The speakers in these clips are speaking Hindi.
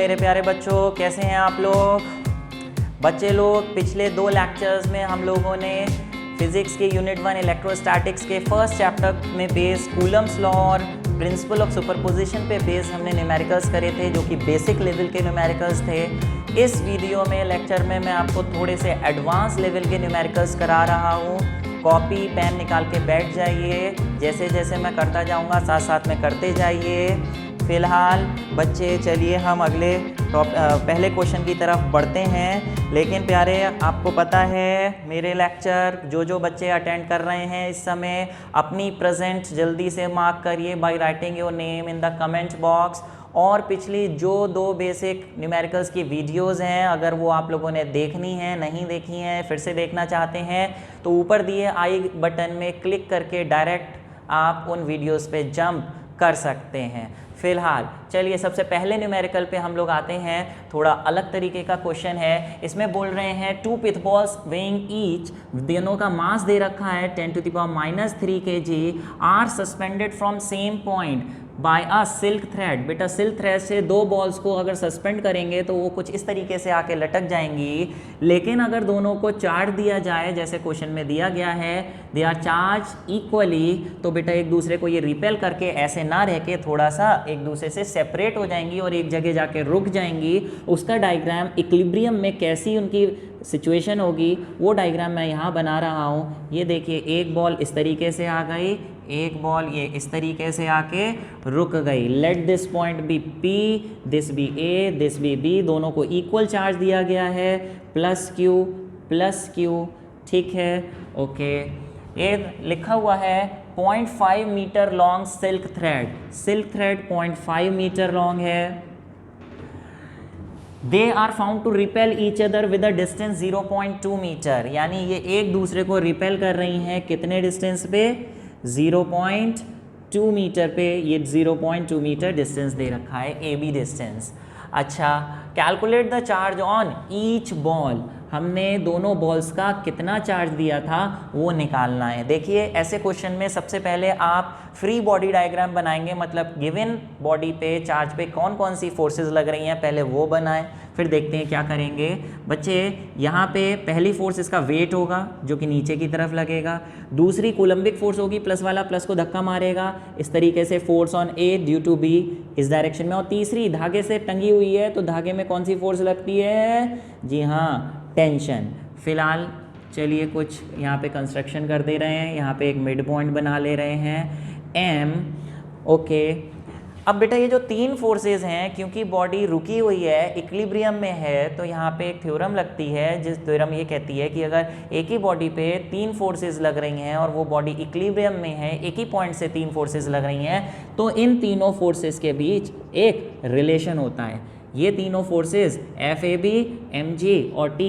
मेरे प्यारे बच्चों, कैसे हैं आप लोग? बच्चे लोग, पिछले 2 लेक्चर्स में हम लोगों ने फिजिक्स के यूनिट 1 इलेक्ट्रोस्टैटिक्स के फर्स्ट चैप्टर में बेस कूलम्स लॉ और प्रिंसिपल ऑफ सुपरपोजिशन पे बेस हमने न्यूमेरिकल्स करे थे, जो कि बेसिक लेवल के न्यूमेरिकल्स थे। इस वीडियो में लेक्चर में मैं आपको थोड़े से एडवांस लेवल के न्यूमेरिकल्स करा रहा हूँ। कॉपी पेन निकाल के बैठ जाइए, जैसे जैसे मैं करता जाऊँगा साथ साथ में करते जाइए। फ़िलहाल बच्चे, चलिए हम अगले पहले क्वेश्चन की तरफ बढ़ते हैं। लेकिन प्यारे, आपको पता है मेरे लेक्चर जो बच्चे अटेंड कर रहे हैं इस समय, अपनी प्रेजेंट जल्दी से मार्क करिए by writing your name in the comment box. और पिछली जो 2 बेसिक न्यूमेरिकल्स की वीडियोस हैं, अगर वो आप लोगों ने देखनी है, नहीं देखी हैं, फिर से देखना चाहते हैं, तो ऊपर दिए आई बटन में क्लिक करके डायरेक्ट आप उन वीडियोस पे जंप कर सकते हैं। फिलहाल चलिए सबसे पहले न्यूमेरिकल पे हम लोग आते हैं। थोड़ा अलग तरीके का क्वेश्चन है। इसमें बोल रहे हैं 2 पिथबॉल्स वेइंग ईच, दोनों का मास दे रखा है 10⁻³ kg, are suspended from same point by a silk thread. बेटा, सिल्क थ्रेड से 2 बॉल्स को अगर सस्पेंड करेंगे तो वो कुछ इस तरीके से आके लटक जाएंगी। लेकिन अगर दोनों को चार्ज दिया जाए, जैसे क्वेश्चन में दिया गया है, दे आर चार्ज इक्वली, तो बेटा एक दूसरे को ये रिपेल करके ऐसे ना रह के थोड़ा सा एक दूसरे से सेपरेट हो जाएंगी और एक जगह जाके रुक जाएंगी। उसका डायग्राम इक्विलिब्रियम में कैसी उनकी सिचुएशन होगी वो डायग्राम मैं यहाँ बना रहा हूँ। ये देखिए, एक बॉल इस तरीके से आ गई, एक बॉल ये इस तरीके से आके रुक गई। Let this point be P, this be A, this be B, दोनों को इक्वल चार्ज दिया गया है, +Q, ठीक है, ओके। ये लिखा हुआ है 0.5 metre long silk thread 0.5 metre long है। They are found to repel each other with a distance 0.2 metre, यानी ये एक दूसरे को रिपेल कर रही हैं कितने डिस्टेंस पे? 0.2 मीटर पे। ये 0.2 मीटर डिस्टेंस दे रखा है, AB डिस्टेंस। अच्छा, calculate the charge on each ball, हमने दोनों बॉल्स का कितना चार्ज दिया था वो निकालना है। देखिए, ऐसे क्वेश्चन में सबसे पहले आप फ्री बॉडी डायग्राम बनाएंगे, मतलब गिवन बॉडी पे चार्ज पे कौन कौन सी फोर्सेस लग रही हैं पहले वो बनाएं, फिर देखते हैं क्या करेंगे। बच्चे, यहाँ पे पहली फोर्स इसका वेट होगा जो कि नीचे की तरफ लगेगा, दूसरी कूलम्बिक फोर्स होगी, प्लस वाला प्लस को धक्का मारेगा, इस तरीके से force on A due to B इस डायरेक्शन में, और तीसरी धागे से टंगी हुई है तो धागे में कौन सी फोर्स लगती है? जी हाँ, टेंशन। फिलहाल चलिए कुछ यहाँ पे कंस्ट्रक्शन कर दे रहे हैं, यहाँ पे एक मिड पॉइंट बना ले रहे हैं M, ओके। अब बेटा ये जो 3 फोर्सेस हैं, क्योंकि बॉडी रुकी हुई है, इक्विलिब्रियम में है, तो यहाँ पे एक थ्योरम लगती है, जिस थ्योरम ये कहती है कि अगर एक ही बॉडी पे 3 फोर्सेस लग रही हैं और वो बॉडी इक्विलिब्रियम में है, एक ही पॉइंट से 3 फोर्सेस लग रही हैं, तो इन तीनों फोर्सेस के बीच एक रिलेशन होता है। ये तीनों फोर्सेस FAB, MG और T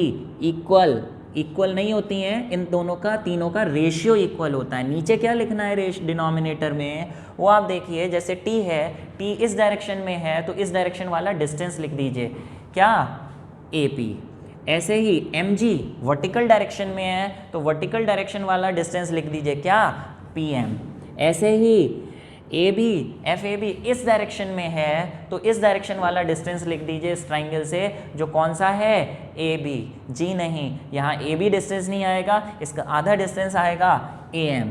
इक्वल नहीं होती हैं, इन दोनों का, तीनों का रेशियो इक्वल होता है। नीचे क्या लिखना है डिनोमिनेटर में, वो आप देखिए, जैसे T है, T इस डायरेक्शन में है तो इस डायरेक्शन वाला डिस्टेंस लिख दीजिए, क्या? AP। ऐसे ही MG वर्टिकल डायरेक्शन में है तो वर्टिकल डायरेक्शन वाला डिस्टेंस लिख दीजिए, क्या? PM। ऐसे ही FAB इस डायरेक्शन में है तो इस डायरेक्शन वाला डिस्टेंस लिख दीजिए इस ट्राइंगल से, जो कौन सा है? AB। जी नहीं, यहाँ AB डिस्टेंस नहीं आएगा, इसका आधा डिस्टेंस आएगा AM।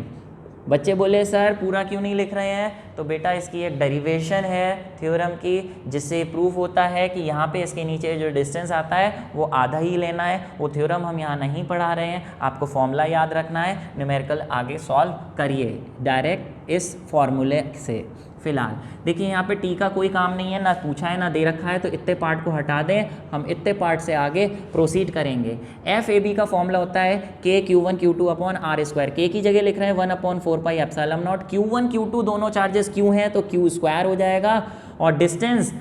बच्चे बोले सर पूरा क्यों नहीं लिख रहे हैं? तो बेटा इसकी एक डेरिवेशन है थ्योरम की, जिससे प्रूफ होता है कि यहाँ पे इसके नीचे जो डिस्टेंस आता है वो आधा ही लेना है। वो थ्योरम हम यहाँ नहीं पढ़ा रहे हैं, आपको फॉर्मूला याद रखना है, न्यूमेरिकल आगे सॉल्व करिए डायरेक्ट इस फॉर्मूले से। फिलहाल देखिए, यहाँ पे T का कोई काम नहीं है, ना पूछा है ना दे रखा है, तो इतने पार्ट को हटा दें, हम इतने पार्ट से आगे प्रोसीड करेंगे। FAB का फॉर्मूला होता है K Q1Q2/R²। K की जगह लिख रहे हैं 1/4πε0। Q1 Q2 दोनों चार्जेस Q हैं तो Q² हो जाएगा, और डिस्टेंस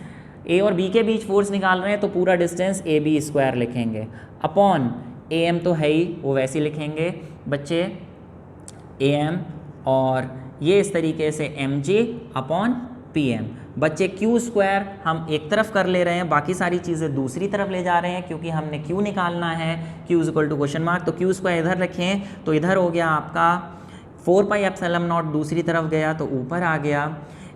A और B के बीच फोर्स निकाल रहे हैं तो पूरा डिस्टेंस AB² लिखेंगे, अपॉन AM तो है ही, वो वैसे लिखेंगे बच्चे AM, और ये इस तरीके से MG/PM। बच्चे Q² हम एक तरफ कर ले रहे हैं, बाकी सारी चीज़ें दूसरी तरफ ले जा रहे हैं, क्योंकि हमने Q निकालना है, Q = तो Q² इधर रखें तो इधर हो गया आपका 4πε0, दूसरी तरफ गया तो ऊपर आ गया।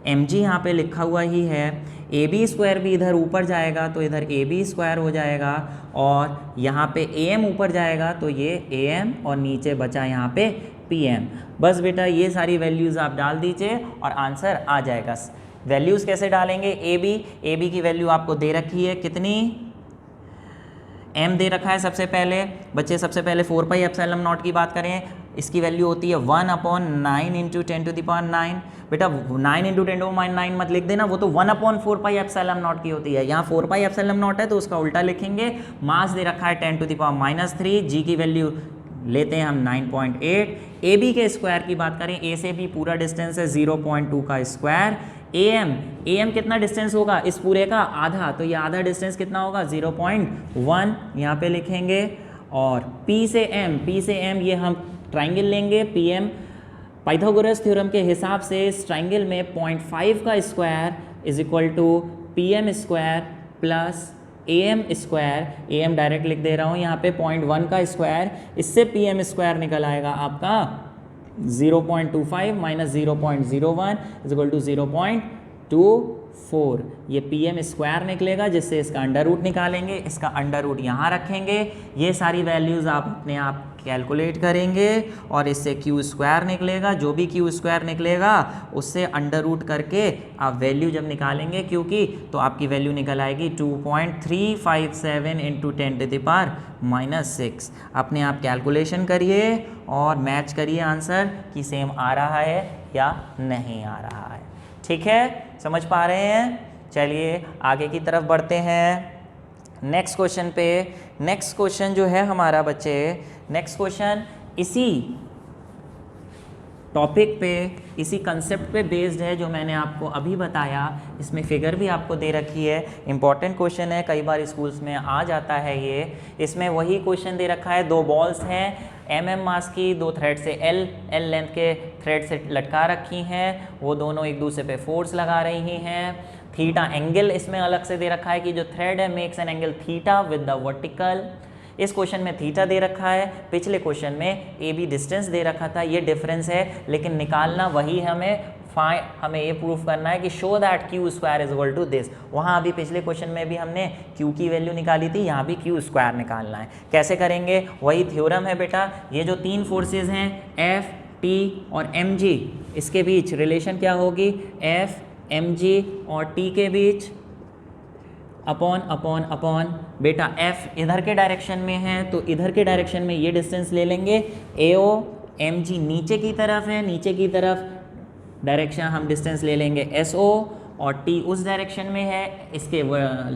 एम जी यहाँ पे लिखा हुआ ही है, ए बी स्क्वायर भी इधर ऊपर जाएगा तो इधर ए बी स्क्वायर हो जाएगा, और यहाँ पे ए एम ऊपर जाएगा तो ये ए एम, और नीचे बचा यहाँ पे पी एम। बस बेटा ये सारी वैल्यूज़ आप डाल दीजिए और आंसर आ जाएगा। वैल्यूज़ कैसे डालेंगे? ए बी की वैल्यू आपको दे रखी है कितनी, m दे रखा है सबसे पहले बच्चे। सबसे पहले 4 पाई एप्सिलॉन नॉट की बात करें, इसकी वैल्यू होती है 1/9 इंटू 10⁻9। बेटा 9 इंटू 10⁻9 मत लिख देना, वो तो 1/4 पाई एप्सिलॉन नॉट की होती है। यहाँ 4 पाई एप्सिलॉन नॉट है तो उसका उल्टा लिखेंगे। मास दे रखा है 10⁻³ जी की वैल्यू लेते हैं हम 9.8। ए बी के स्क्वायर की बात करें, ए से भी पूरा डिस्टेंस है 0.2 का स्क्वायर। ए एम कितना डिस्टेंस होगा इस पूरे का? आधा, तो ये आधा डिस्टेंस कितना होगा? 0.1 यहाँ पे लिखेंगे। और पी से एम ये हम ट्राइंगल लेंगे, पी एम पाइथागोरस थ्योरम के हिसाब से इस ट्राइंगल में 0.5 का square is equal to P M square plus A M square. A M direct लिख दे रहा हूँ यहाँ पे, 0.1 का स्क्वायर, इससे पी एम स्क्वायर निकल आएगा आपका 0.25 माइनस 0.01 इज इक्वल टू 0.24। ये पी एम स्क्वायर निकलेगा, जिससे इसका अंडर रूट निकालेंगे, इसका अंडर रूट यहाँ रखेंगे। ये सारी वैल्यूज़ आप अपने आप कैलकुलेट करेंगे और इससे क्यू स्क्वायर निकलेगा। जो भी क्यू स्क्वायर निकलेगा उससे अंडर रूट करके आप वैल्यू जब निकालेंगे क्यू की, तो आपकी वैल्यू निकल आएगी 2.357 इंटू 10⁻⁻6। अपने आप कैलकुलेशन करिए और मैच करिए आंसर कि सेम आ रहा है या नहीं आ रहा है। ठीक है, समझ पा रहे हैं? चलिए आगे की तरफ बढ़ते हैं नेक्स्ट क्वेश्चन पे। नेक्स्ट क्वेश्चन जो है हमारा बच्चे, नेक्स्ट क्वेश्चन इसी टॉपिक पे, इसी कंसेप्ट पे बेस्ड है जो मैंने आपको अभी बताया। इसमें फिगर भी आपको दे रखी है, इंपॉर्टेंट क्वेश्चन है, कई बार स्कूल्स में आ जाता है ये। इसमें वही क्वेश्चन दे रखा है, 2 बॉल्स हैं mm मास की, 2 थ्रेड से L लेंथ के थ्रेड से लटका रखी हैं, वो दोनों एक दूसरे पे फोर्स लगा रही हैं। थीटा एंगल इसमें अलग से दे रखा है कि जो थ्रेड है makes an angle theta with the vertical. इस क्वेश्चन में थीटा दे रखा है, पिछले क्वेश्चन में ए बी डिस्टेंस दे रखा था। ये डिफरेंस है, लेकिन निकालना वही हमें ये प्रूफ करना है कि show that Q square is equal to this. वहाँ अभी पिछले क्वेश्चन में भी हमने क्यू की वैल्यू निकाली थी, यहाँ भी क्यू स्क्वायर निकालना है। कैसे करेंगे? वही थ्योरम है बेटा। ये जो 3 फोर्सेज हैं एफ, टी और एम जी, इसके बीच रिलेशन क्या होगी? एफ, एम जी और टी के बीच अपॉन बेटा एफ इधर के डायरेक्शन में है तो इधर के डायरेक्शन में ये डिस्टेंस ले लेंगे। ए ओ एम जी नीचे की तरफ है, नीचे की तरफ डायरेक्शन हम डिस्टेंस ले लेंगे एस ओ, और टी उस डायरेक्शन में है, इसके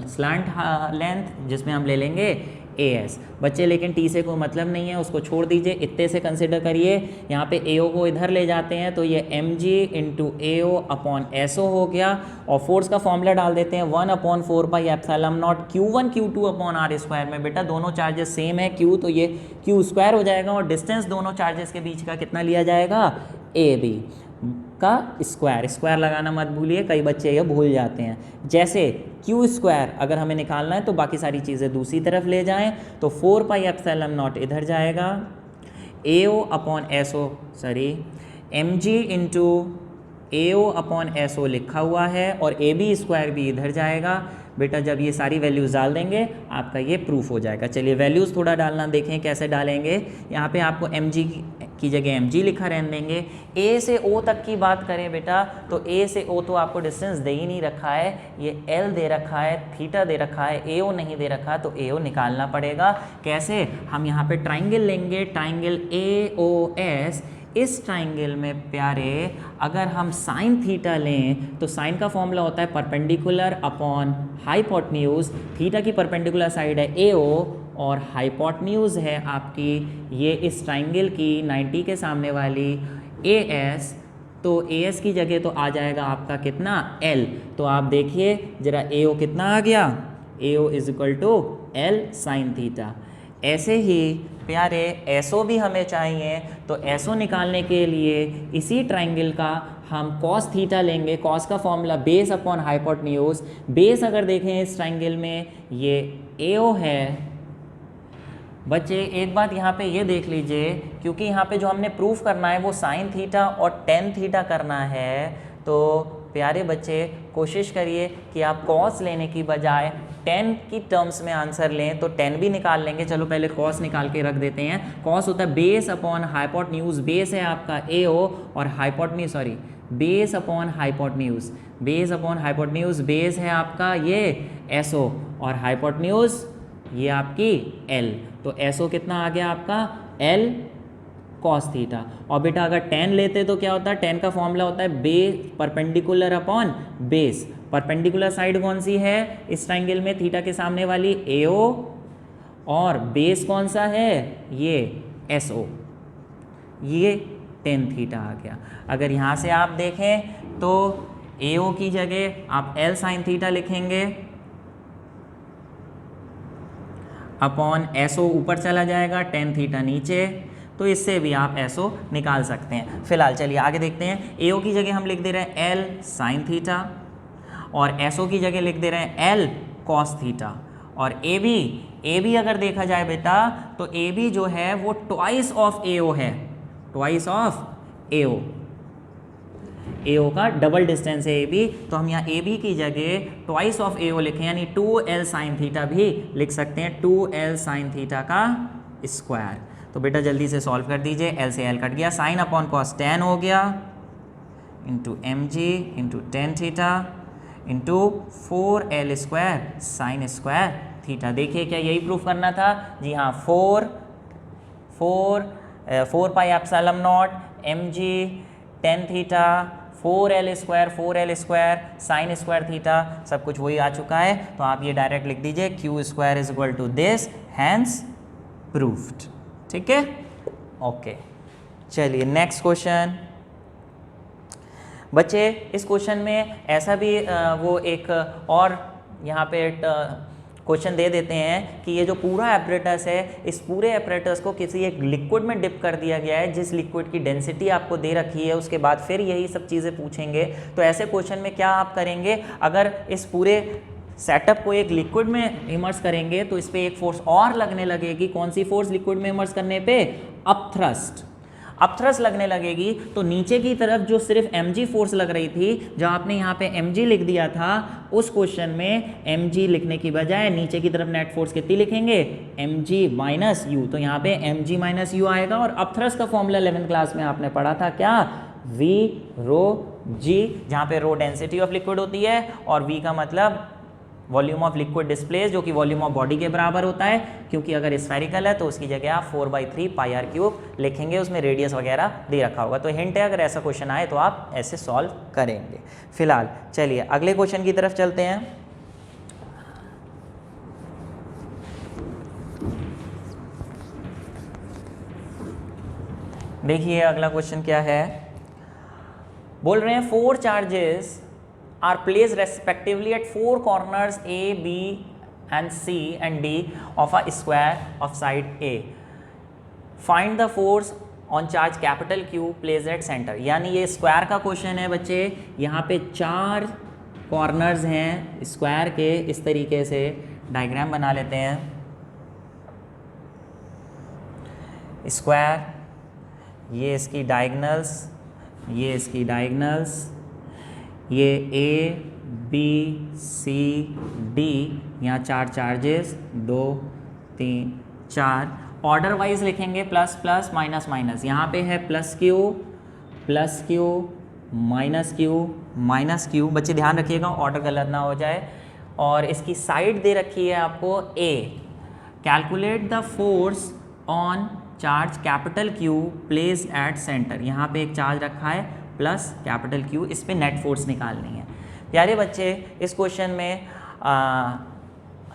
स्लैंट लेंथ जिसमें हम ले लेंगे ए एस। बच्चे लेकिन टी से कोई मतलब नहीं है, उसको छोड़ दीजिए, इतने से कंसिडर करिए। यहाँ पे ए ओ को इधर ले जाते हैं तो ये M G into A O upon S ओ हो गया, और फोर्स का फॉर्मूला डाल देते हैं 1/4 pi epsilon naught Q1 Q2 upon R square में। बेटा दोनों चार्जेस सेम है Q, तो ये Q स्क्वायर हो जाएगा, और डिस्टेंस दोनों चार्जेस के बीच का कितना लिया जाएगा? ए बी का स्क्वायर लगाना मत भूलिए, कई बच्चे ये भूल जाते हैं। जैसे क्यू स्क्वायर अगर हमें निकालना है तो बाकी सारी चीज़ें दूसरी तरफ ले जाएं, तो 4 पाई एप्सिलॉन नॉट इधर जाएगा, A O upon S O, sorry M G into A O upon S O लिखा हुआ है, और ए बी स्क्वायर भी इधर जाएगा। बेटा जब ये सारी वैल्यूज़ डाल देंगे आपका ये प्रूफ हो जाएगा। चलिए वैल्यूज़ थोड़ा डालना देखें कैसे डालेंगे। यहाँ पे आपको एम जी की जगह एम जी लिखा रहने देंगे। ए से ओ तक की बात करें बेटा, तो ए से ओ तो आपको डिस्टेंस दे ही नहीं रखा है, ये एल दे रखा है, थीटा दे रखा है, ए ओ नहीं दे रखा, तो ए ओ निकालना पड़ेगा। कैसे? हम यहाँ पे ट्राइंगल लेंगे, ट्राइंगल ए ओ एस। इस ट्राइंगल में प्यारे अगर हम साइन थीटा लें तो साइन का फॉर्मूला होता है परपेंडिकुलर अपॉन हाइपोटेन्यूज। थीटा की परपेंडिकुलर साइड है ए ओ और हाइपोटेन्यूज है आपकी ये इस ट्राइंगल की 90 के सामने वाली ए एस। तो ए एस की जगह तो आ जाएगा आपका कितना? एल। तो आप देखिए जरा ए ओ कितना आ गया? A O is equal to L sine theta. ऐसे ही प्यारे एसओ भी हमें चाहिए, तो एसओ निकालने के लिए इसी ट्राइंगल का हम कॉस थीटा लेंगे। कॉस का formula base upon hypotenuse. Base अगर देखें इस ट्राइंगल में ये एओ है। बच्चे एक बात यहाँ पे ये देख लीजिए, क्योंकि यहाँ पे जो हमने प्रूफ करना है वो साइन थीटा और टेन थीटा करना है, तो प्यारे बच्चे कोशिश करिए कि आप कॉस लेने की बजाय 10 की टर्म्स में आंसर लें, तो 10 भी निकाल लेंगे। चलो पहले कॉस निकाल के रख देते हैं। कॉस होता है बेस अपॉन हाइपोटेन्यूज, बेस है आपका AO और hypotenuse sorry base upon hypotenuse, base upon hypotenuse, base है आपका ये SO और हाइपोटेन्यूज ये आपकी L। तो SO कितना आ गया आपका L कॉस थीटा। और बेटा अगर 10 लेते तो क्या होता है, 10 का फॉर्मूला होता है base perpendicular upon base. Perpendicular side कौन सी है इस ट्राइंगल में, थीटा के सामने वाली AO, और बेस कौन सा है ये SO, ये 10 थीटा आ गया। अगर यहाँ से आप देखें तो AO की जगह आप L साइन थीटा लिखेंगे अपॉन SO ऊपर चला जाएगा, 10 थीटा नीचे, तो इससे भी आप SO निकाल सकते हैं। फिलहाल चलिए आगे देखते हैं। AO की जगह हम लिख दे रहे हैं L साइन थीटा और SO की जगह लिख दे रहे हैं L कॉस थीटा। और AB अगर देखा जाए बेटा तो AB जो है वो ट्वाइस ऑफ AO है, ट्वाइस ऑफ AO का डबल डिस्टेंस है AB, तो हम यहाँ AB की जगह ट्वाइस ऑफ AO लिखें, यानी 2L साइन थीटा भी लिख सकते हैं, 2L साइन थीटा का स्क्वायर। तो बेटा जल्दी से सॉल्व कर दीजिए, L से L कट गया, साइन अपॉन कॉस 10 हो गया into mg into 10 theta into 4L square sine square theta. देखिए क्या यही प्रूफ करना था? जी हाँ, 4 पाई epsilon not mg 10 theta 4L square sine square theta, सब कुछ वही आ चुका है। तो आप ये डायरेक्ट लिख दीजिए Q square is equal to this, hence proved. ठीक है, ओके। चलिए नेक्स्ट क्वेश्चन। बच्चे इस क्वेश्चन में ऐसा भी वो एक और यहाँ पे क्वेश्चन दे देते हैं कि ये जो पूरा एपरेटस है, इस पूरे एपरेटस को किसी एक लिक्विड में डिप कर दिया गया है, जिस लिक्विड की डेंसिटी आपको दे रखी है, उसके बाद फिर यही सब चीज़ें पूछेंगे। तो ऐसे क्वेश्चन में क्या आप करेंगे, अगर इस पूरे सेटअप को एक लिक्विड में इमर्स करेंगे तो इस पर एक फोर्स और लगने लगेगी। कौन सी फोर्स लिक्विड में इमर्स करने पे? अपथ्रस्ट लगने लगेगी। तो नीचे की तरफ जो सिर्फ mg फोर्स लग रही थी, जो आपने यहाँ पे mg लिख दिया था, उस क्वेश्चन में mg लिखने की बजाय नीचे की तरफ नेट फोर्स कितनी लिखेंगे? mg minus u। तो यहाँ पे mg माइनस u आएगा। और अपथ्रस्ट का फॉर्मूला 11th क्लास में आपने पढ़ा था क्या? v रो g, जहाँ पे रो डेंसिटी ऑफ लिक्विड होती है और v का मतलब वॉल्यूम ऑफ लिक्विड डिस्प्लेस, जो कि वॉल्यूम ऑफ बॉडी के बराबर होता है। क्योंकि अगर स्फेरिकल है तो उसकी जगह आप 4/3 πr³ लिखेंगे, उसमें रेडियस वगैरह दे रखा होगा। तो हिंट है, अगर ऐसा क्वेश्चन आए तो आप ऐसे सॉल्व करेंगे। फिलहाल चलिए अगले क्वेश्चन की तरफ चलते हैं। देखिए अगला क्वेश्चन क्या है, बोल रहे हैं 4 charges are placed respectively at 4 corners A, B and C and D of a square of side A. Find the force on charge capital Q placed at center। यानी ये स्क्वायर का क्वेश्चन है बच्चे। यहाँ पे 4 कॉर्नर्स हैं स्क्वायर के, इस तरीके से डायग्राम बना लेते हैं। स्क्वायर, ये इसकी डायगोनल्स, ये इसकी डायगोनल्स, ये A, B, C, D, यहाँ 4 चार्जेस, 2, 3, 4 ऑर्डर वाइज लिखेंगे, प्लस प्लस माइनस माइनस। यहाँ पे है प्लस Q माइनस Q। बच्चे ध्यान रखिएगा ऑर्डर गलत ना हो जाए। और इसकी साइड दे रखी है आपको A। Calculate the force on charge capital Q placed at centre. यहाँ पे एक चार्ज रखा है प्लस कैपिटल Q, इस पे नेट फोर्स निकालनी है। प्यारे बच्चे इस क्वेश्चन में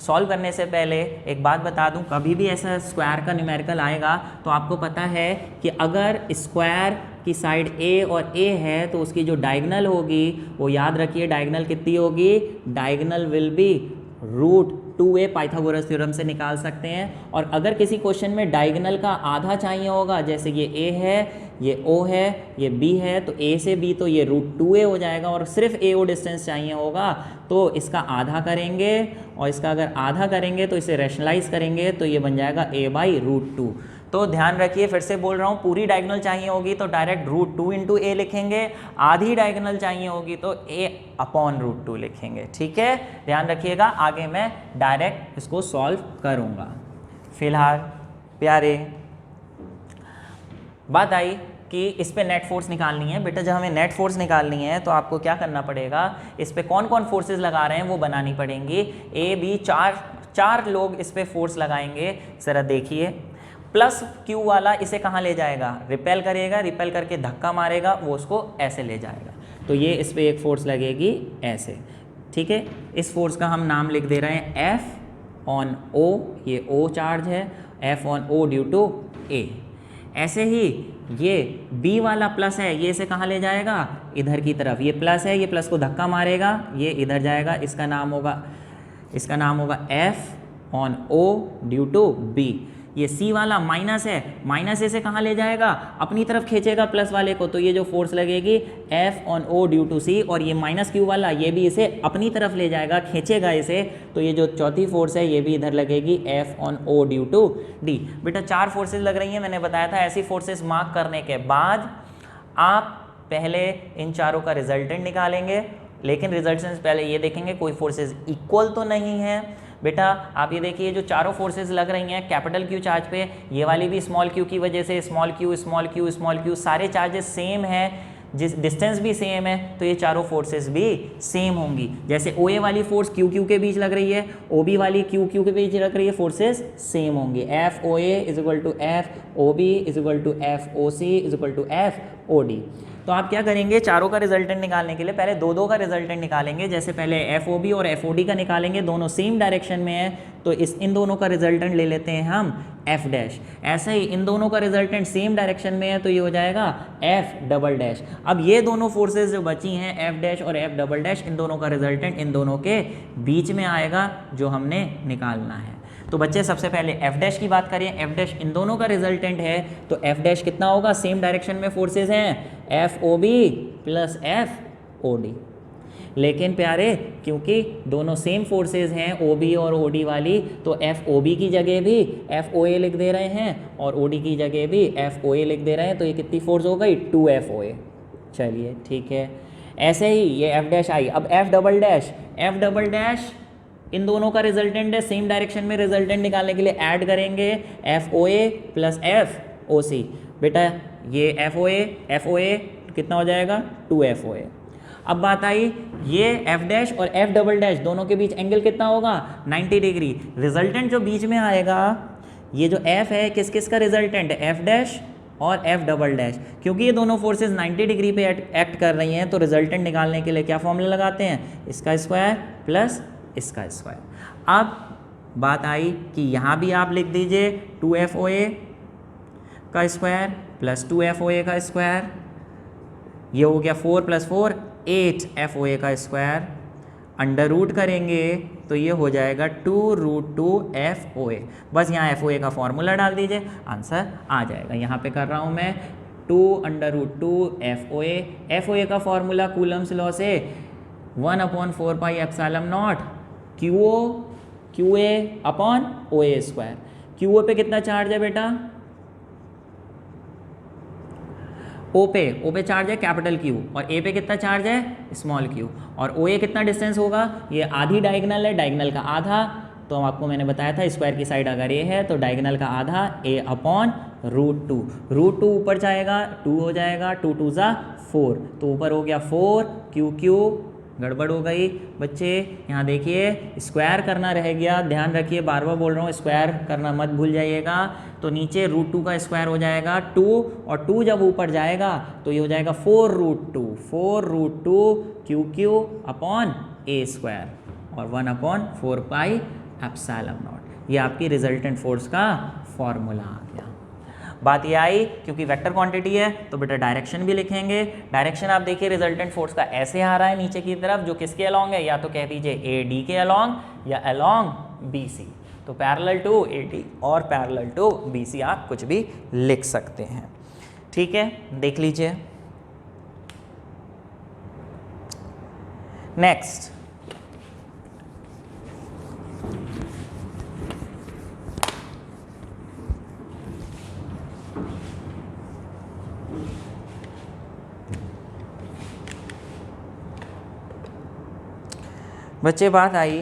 सॉल्व करने से पहले एक बात बता दूं, कभी भी ऐसा स्क्वायर का न्यूमेरिकल आएगा तो आपको पता है कि अगर स्क्वायर की साइड A और A है तो उसकी जो डायगोनल होगी वो याद रखिए डायगोनल कितनी होगी? Diagonal will be √2a, Pythagoras theorem से निकाल सकते हैं। और अगर किसी क्वेश्चन में डायगोनल का आधा चाहिए होगा, जैसे ये A है, ये O है, ये B है, तो A से B तो ये √2a हो जाएगा। और सिर्फ AO डिस्टेंस चाहिए होगा तो इसका आधा करेंगे, और इसका अगर आधा करेंगे तो इसे रैशनलाइज करेंगे तो ये बन जाएगा a/√2। तो ध्यान रखिए, फिर से बोल रहा हूँ, पूरी डायगोनल चाहिए होगी तो डायरेक्ट √2 इंटू ए लिखेंगे, आधी डायगोनल चाहिए होगी तो a अपॉन √2 लिखेंगे। ठीक है, ध्यान रखिएगा, आगे मैं डायरेक्ट इसको सॉल्व करूँगा। फिलहाल प्यारे बात आई कि इस पे नेट फोर्स निकालनी है। बेटा जब हमें नेट फोर्स निकालनी है तो आपको क्या करना पड़ेगा, इस पे कौन कौन फोर्सेस लगा रहे हैं वो बनानी पड़ेंगी। ए बी चार लोग इस पे फोर्स लगाएंगे। ज़रा देखिए, प्लस क्यू वाला इसे कहाँ ले जाएगा, रिपेल करेगा, रिपेल करके धक्का मारेगा, वो उसको ऐसे ले जाएगा। तो ये इस पे एक फोर्स लगेगी ऐसे। ठीक है, इस फोर्स का हम नाम लिख दे रहे हैं F ऑन O, ये O चार्ज है, F on O due to A। ऐसे ही ये B वाला प्लस है, ये इसे कहाँ ले जाएगा, इधर की तरफ। ये प्लस है, ये प्लस को धक्का मारेगा, ये इधर जाएगा, इसका नाम होगा F on O due to B। ये C वाला माइनस है, माइनस इसे कहाँ ले जाएगा, अपनी तरफ खींचेगा प्लस वाले को, तो ये जो फोर्स लगेगी F on O due to C। और ये माइनस Q वाला, ये भी इसे अपनी तरफ ले जाएगा, खींचेगा इसे, तो ये जो चौथी फोर्स है ये भी इधर लगेगी F on O due to D। बेटा 4 फोर्सेज लग रही हैं, मैंने बताया था। ऐसी फोर्सेज मार्क करने के बाद आप पहले इन चारों का रिजल्टेंट निकालेंगे, लेकिन रिजल्टेंट से पहले ये देखेंगे कोई फोर्सेज इक्वल तो नहीं है। बेटा आप ये देखिए, जो चारों फोर्सेस लग रही हैं कैपिटल क्यू चार्ज पे, ये वाली भी स्मॉल क्यू की वजह से स्मॉल क्यू सारे चार्जेस सेम हैं, जिस डिस्टेंस भी सेम है, तो ये चारों फोर्सेस भी सेम होंगी। जैसे ओ ए वाली फोर्स क्यू क्यू के बीच लग रही है, ओ बी वाली क्यू क्यू के बीच लग रही है, फोर्सेस सेम होंगी। F O A is equal to F O B is equal to F O C is equal to F O D. तो आप क्या करेंगे, चारों का रिजल्टेंट निकालने के लिए पहले दो का रिजल्टेंट निकालेंगे। जैसे पहले एफ ओ बी और एफ ओ डी का निकालेंगे, दोनों सेम डायरेक्शन में है, तो इन दोनों का रिजल्टेंट ले लेते हैं हम एफ डैश। ऐसे ही इन दोनों का रिजल्टेंट सेम डायरेक्शन में है, तो ये हो जाएगा एफ डबल डैश। अब ये दोनों फोर्सेज जो बची हैं एफ डैश और एफ डबल डैश, इन दोनों का रिजल्टेंट इन दोनों के बीच में आएगा, जो हमने निकालना है। तो बच्चे सबसे पहले एफ डैश की बात करें, एफ डैश इन दोनों का रिजल्टेंट है, तो एफ डैश कितना होगा, सेम डायरेक्शन में फोर्सेस हैं, F O B plus F O D. लेकिन प्यारे क्योंकि दोनों सेम फोर्सेस हैं ओ बी और ओ डी वाली, तो एफ ओ बी की जगह भी एफ ओ ए लिख दे रहे हैं और ओ डी की जगह भी एफ ओ ए लिख दे रहे हैं, तो ये कितनी फोर्स हो गई, 2 एफ ओ ए। चलिए ठीक है, ऐसे ही ये एफ डैश आई। अब एफ डबल डैश इन दोनों का रिजल्टेंट है, सेम डायरेक्शन में रिजल्टेंट निकालने के लिए ऐड करेंगे एफ ओ ए प्लस एफ ओ सी। बेटा ये एफ ओ ए कितना हो जाएगा, 2 एफ ओ ए। अब बात आई ये एफ डैश और एफ डबल डैश दोनों के बीच एंगल कितना होगा, 90 डिग्री। रिजल्टेंट जो बीच में आएगा, ये जो एफ है किस किस का रिजल्टेंट है, एफ डैश और एफ डबल डैश। क्योंकि ये दोनों फोर्सेस 90 डिग्री पे एक्ट कर रही हैं, तो रिजल्टेंट निकालने के लिए क्या फॉर्मूला लगाते हैं, इसका स्क्वायर प्लस इसका स्क्वायर। अब बात आई कि यहाँ भी आप लिख दीजिए 2 एफ ओ ए का स्क्वायर प्लस 2 एफ ओ ए का स्क्वायर, ये हो गया 4 + 4 8 एफ ओ ए का स्क्वायर। अंडर रूट करेंगे तो ये हो जाएगा 2√2 एफ ओ ए। बस यहाँ एफ ओ ए का फॉर्मूला डाल दीजिए, आंसर आ जाएगा। यहाँ पे कर रहा हूँ मैं 2√2 एफ ओ ए। एफ ओ ए का फॉर्मूला कूलम्स लॉ से 1/4 pi epsilon naught Q A upon O A square. Q O पे कितना चार्ज है बेटा, ओ पे चार्ज है कैपिटल क्यू, और ए पे कितना चार्ज है स्मॉल क्यू, और ओ ए कितना डिस्टेंस होगा, ये आधी डायगोनल है, डायगोनल का आधा, तो आपको मैंने बताया था स्क्वायर की साइड अगर ए है तो डायगोनल का आधा ए अपॉन √2। √2 ऊपर जाएगा 2 हो जाएगा, 2 2 ज़ा 4, तो ऊपर हो गया 4 क्यू गड़बड़ हो गई बच्चे। यहाँ देखिए स्क्वायर करना रह गया, ध्यान रखिए, बार बार बोल रहा हूँ स्क्वायर करना मत भूल जाइएगा। तो नीचे √2 का स्क्वायर हो जाएगा 2, और 2 जब ऊपर जाएगा तो ये हो जाएगा 4√2 क्यू अपॉन ए स्क्वायर, और 1/4 पाई एप्सिलॉन नॉट। ये आपकी रिजल्टेंट फोर्स का फॉर्मूला आ गया। बात ये आई क्योंकि वेक्टर क्वांटिटी है तो बेटा डायरेक्शन भी लिखेंगे। डायरेक्शन आप देखिए रिजल्टेंट फोर्स का ऐसे आ रहा है नीचे की तरफ, जो किसके अलोंग है, या तो कह दीजिए ए डी के अलोंग या अलोंग बी सी। तो पैरेलल टू ए डी और पैरेलल टू बी सी आप कुछ भी लिख सकते हैं। ठीक है, देख लीजिए नेक्स्ट। बच्चे बात आई,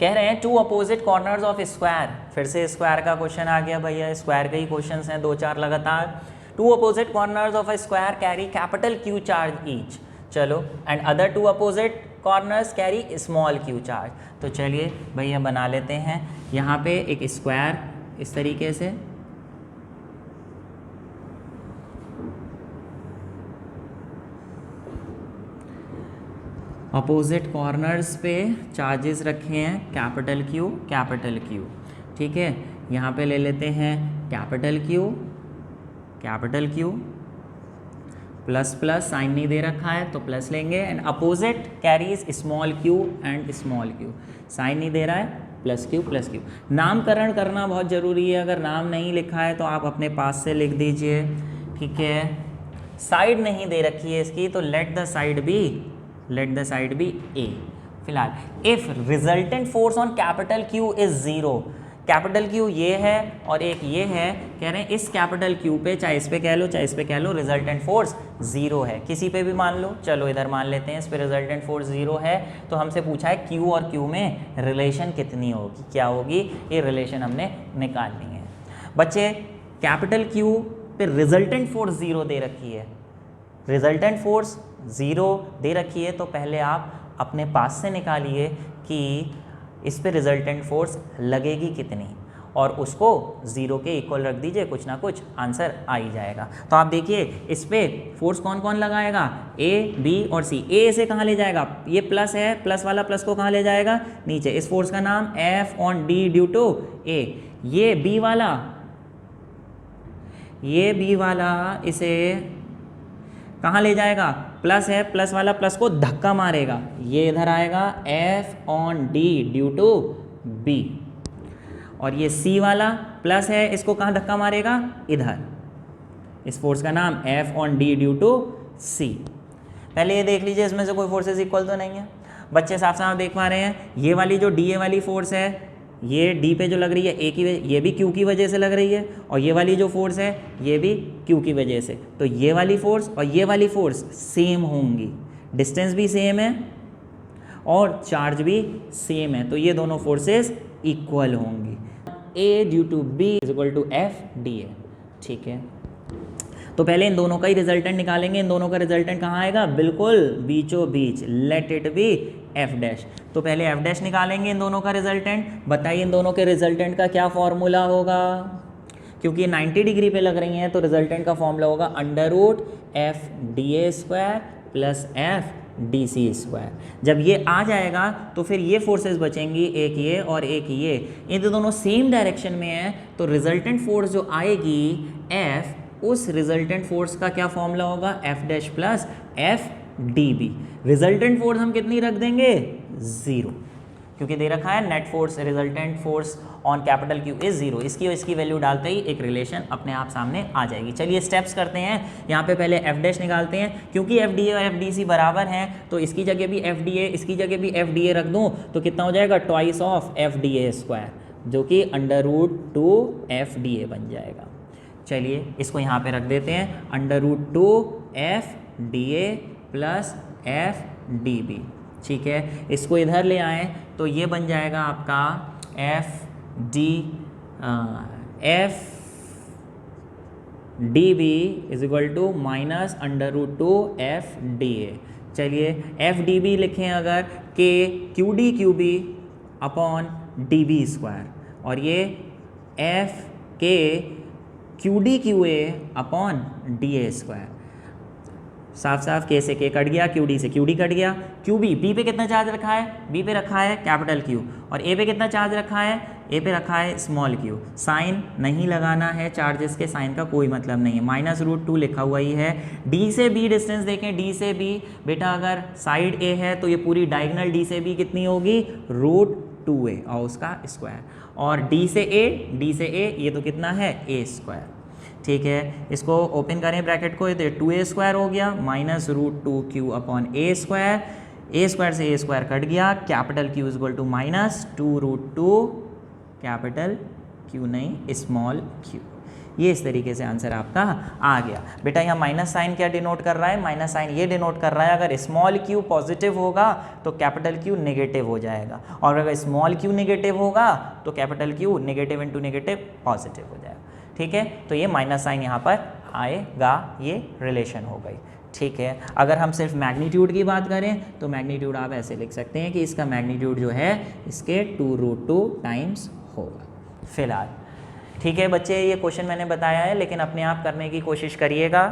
कह रहे हैं two opposite corners of square, फिर से स्क्वायर का क्वेश्चन आ गया भैया, स्क्वायर के ही क्वेश्चंस हैं 2-4 लगातार। Two opposite corners of a square carry capital Q charge each, चलो, and other two opposite corners carry small Q charge. तो चलिए भैया बना लेते हैं यहाँ पे एक स्क्वायर इस तरीके से, अपोजिट कॉर्नर्स पे चार्जेस रखे हैं कैपिटल Q, ठीक है। यहाँ पे ले लेते हैं capital Q plus plus, sign नहीं दे रखा है तो प्लस लेंगे, and opposite carries small q and small q, sign नहीं दे रहा है प्लस Q। नामकरण करना बहुत ज़रूरी है, अगर नाम नहीं लिखा है तो आप अपने पास से लिख दीजिए, ठीक है। साइड नहीं दे रखी है इसकी, तो let the side be A। फिलहाल if resultant force on capital Q is 0, capital Q ये है और एक ये है, कह रहे हैं इस कैपिटल Q पे, चाहे इस पे कह लो चाहे इस पे कह लो, रिजल्टेंट फोर्स 0 है, किसी पे भी मान लो, चलो इधर मान लेते हैं इस पे रिजल्टेंट फोर्स 0 है। तो हमसे पूछा है Q और Q में रिलेशन कितनी होगी, क्या होगी, ये रिलेशन हमने निकालनी है। बच्चे कैपिटल Q पे रिजल्टेंट फोर्स 0 दे रखी है, रिजल्टेंट फोर्स 0 दे रखी है, तो पहले आप अपने पास से निकालिए कि इस पे रिजल्टेंट फोर्स लगेगी कितनी, और उसको 0 के इक्वल रख दीजिए, कुछ ना कुछ आंसर आ ही जाएगा। तो आप देखिए इस पे फोर्स कौन कौन लगाएगा, A, B और C। A से कहाँ ले जाएगा, ये प्लस है, प्लस वाला प्लस को कहाँ ले जाएगा, नीचे। इस फोर्स का नाम F on D due to A। ये B वाला इसे कहाँ ले जाएगा, प्लस है, प्लस वाला प्लस को धक्का मारेगा, ये इधर आएगा F on D due to B। और ये C वाला प्लस है, इसको कहाँ धक्का मारेगा, इधर। इस फोर्स का नाम F on D due to C। पहले ये देख लीजिए इसमें से कोई फोर्सेस इक्वल तो नहीं है। बच्चे साफ साफ देख पा रहे हैं, ये वाली जो DA वाली फोर्स है, ये D पे जो लग रही है A की, ये भी Q की वजह से लग रही है, और ये वाली जो फोर्स है ये भी Q की वजह से। तो ये वाली फोर्स और ये वाली फोर्स सेम होंगी, डिस्टेंस भी सेम है और चार्ज भी सेम है, तो ये दोनों फोर्सेस इक्वल होंगी। A due to B is equal to F DA, ठीक है। तो पहले इन दोनों का ही रिजल्टेंट निकालेंगे। इन दोनों का रिजल्टेंट कहाँ आएगा, बिल्कुल बीचों बीच, let it be F dash. तो पहले F डैश निकालेंगे इन दोनों का रिजल्टेंट। बताइए इन दोनों के रिजल्टेंट का क्या फॉर्मूला होगा, क्योंकि 90 डिग्री पे लग रही हैं तो रिजल्टेंट का फॉर्मूला होगा √FDA² प्लस FDC²। जब ये आ जाएगा तो फिर ये फोर्सेस बचेंगी, एक ये और एक ये दोनों सेम डायरेक्शन में है, तो रिजल्टेंट फोर्स जो आएगी F, उस रिजल्टेंट फोर्स का क्या फॉर्मूला होगा, F dash plus FDB। Resultant force हम कितनी रख देंगे, 0, क्योंकि दे रखा है net force, resultant force on capital Q is 0। इसकी वैल्यू डालते ही एक रिलेशन अपने आप सामने आ जाएगी। चलिए स्टेप्स करते हैं। यहाँ पे पहले F डैश निकालते हैं, क्योंकि FDA और FDC बराबर हैं तो इसकी जगह भी FDA, इसकी जगह भी FDA रख दूँ तो कितना हो जाएगा, ट्वाइस ऑफ FDA², जो कि √2FDA बन जाएगा। चलिए इसको यहाँ पे रख देते हैं, √2FDA प्लस FDB, ठीक है। इसको इधर ले आएँ तो ये बन जाएगा आपका FDB is equal to minus √2FDA। चलिए FDB लिखें अगर कि QD/QB अपॉन DB², और ये F के QD/QA अपॉन DA²। साफ साफ K से K कट गया, QD से QD कट गया। QB, B पे कितना चार्ज रखा है, B पे रखा है कैपिटल Q, और A पे कितना चार्ज रखा है, A पे रखा है स्मॉल q। साइन नहीं लगाना है, चार्जेस के साइन का कोई मतलब नहीं है, -√2 लिखा हुआ ही है। D से B डिस्टेंस देखें, D से B बेटा अगर साइड A है तो ये पूरी डायगोनल D से B कितनी होगी, √2a और उसका स्क्वायर, और D से A ये तो कितना है, a², ठीक है। इसको ओपन करें ब्रैकेट को, तो 2a² हो गया, -√2q अपॉन a² से a² कट गया, capital Q is equal to -2√2 capital Q नहीं स्मॉल q। ये इस तरीके से आंसर आपका आ गया। बेटा यहाँ माइनस साइन क्या डिनोट कर रहा है, माइनस साइन ये डिनोट कर रहा है अगर स्मॉल क्यू पॉजिटिव होगा तो कैपिटल क्यू नेगेटिव हो जाएगा, और अगर स्मॉल क्यू नेगेटिव होगा तो capital Q negative into negative positive हो जाएगा। ठीक है, तो ये माइनस साइन यहाँ पर आएगा, ये रिलेशन हो गई। ठीक है, अगर हम सिर्फ मैग्नीट्यूड की बात करें तो मैग्नीट्यूड आप ऐसे लिख सकते हैं कि इसका मैग्नीट्यूड जो है इसके 2√2 टाइम्स होगा फिलहाल। ठीक है बच्चे, ये क्वेश्चन मैंने बताया है लेकिन अपने आप करने की कोशिश करिएगा,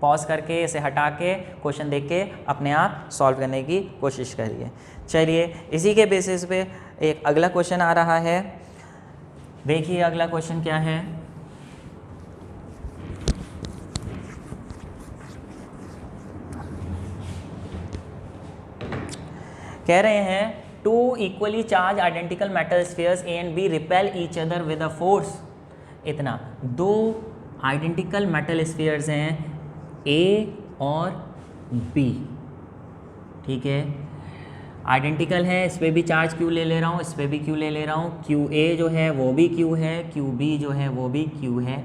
पॉज करके इसे हटा के क्वेश्चन देख के अपने आप सॉल्व करने की कोशिश करिए। चलिए इसी के बेसिस पे एक अगला क्वेश्चन आ रहा है, देखिए अगला क्वेश्चन क्या है। कह रहे हैं two equally charge identical metal spheres A and B repel each other with a force. इतना, दो आइडेंटिकल मेटल स्फीयर्स हैं ए और बी, ठीक है, आइडेंटिकल है, इस पर भी चार्ज क्यू ले रहा हूँ, इस पर भी क्यू ले रहा हूँ, क्यू ए जो है वो भी क्यू है, क्यू बी जो है वो भी क्यू है।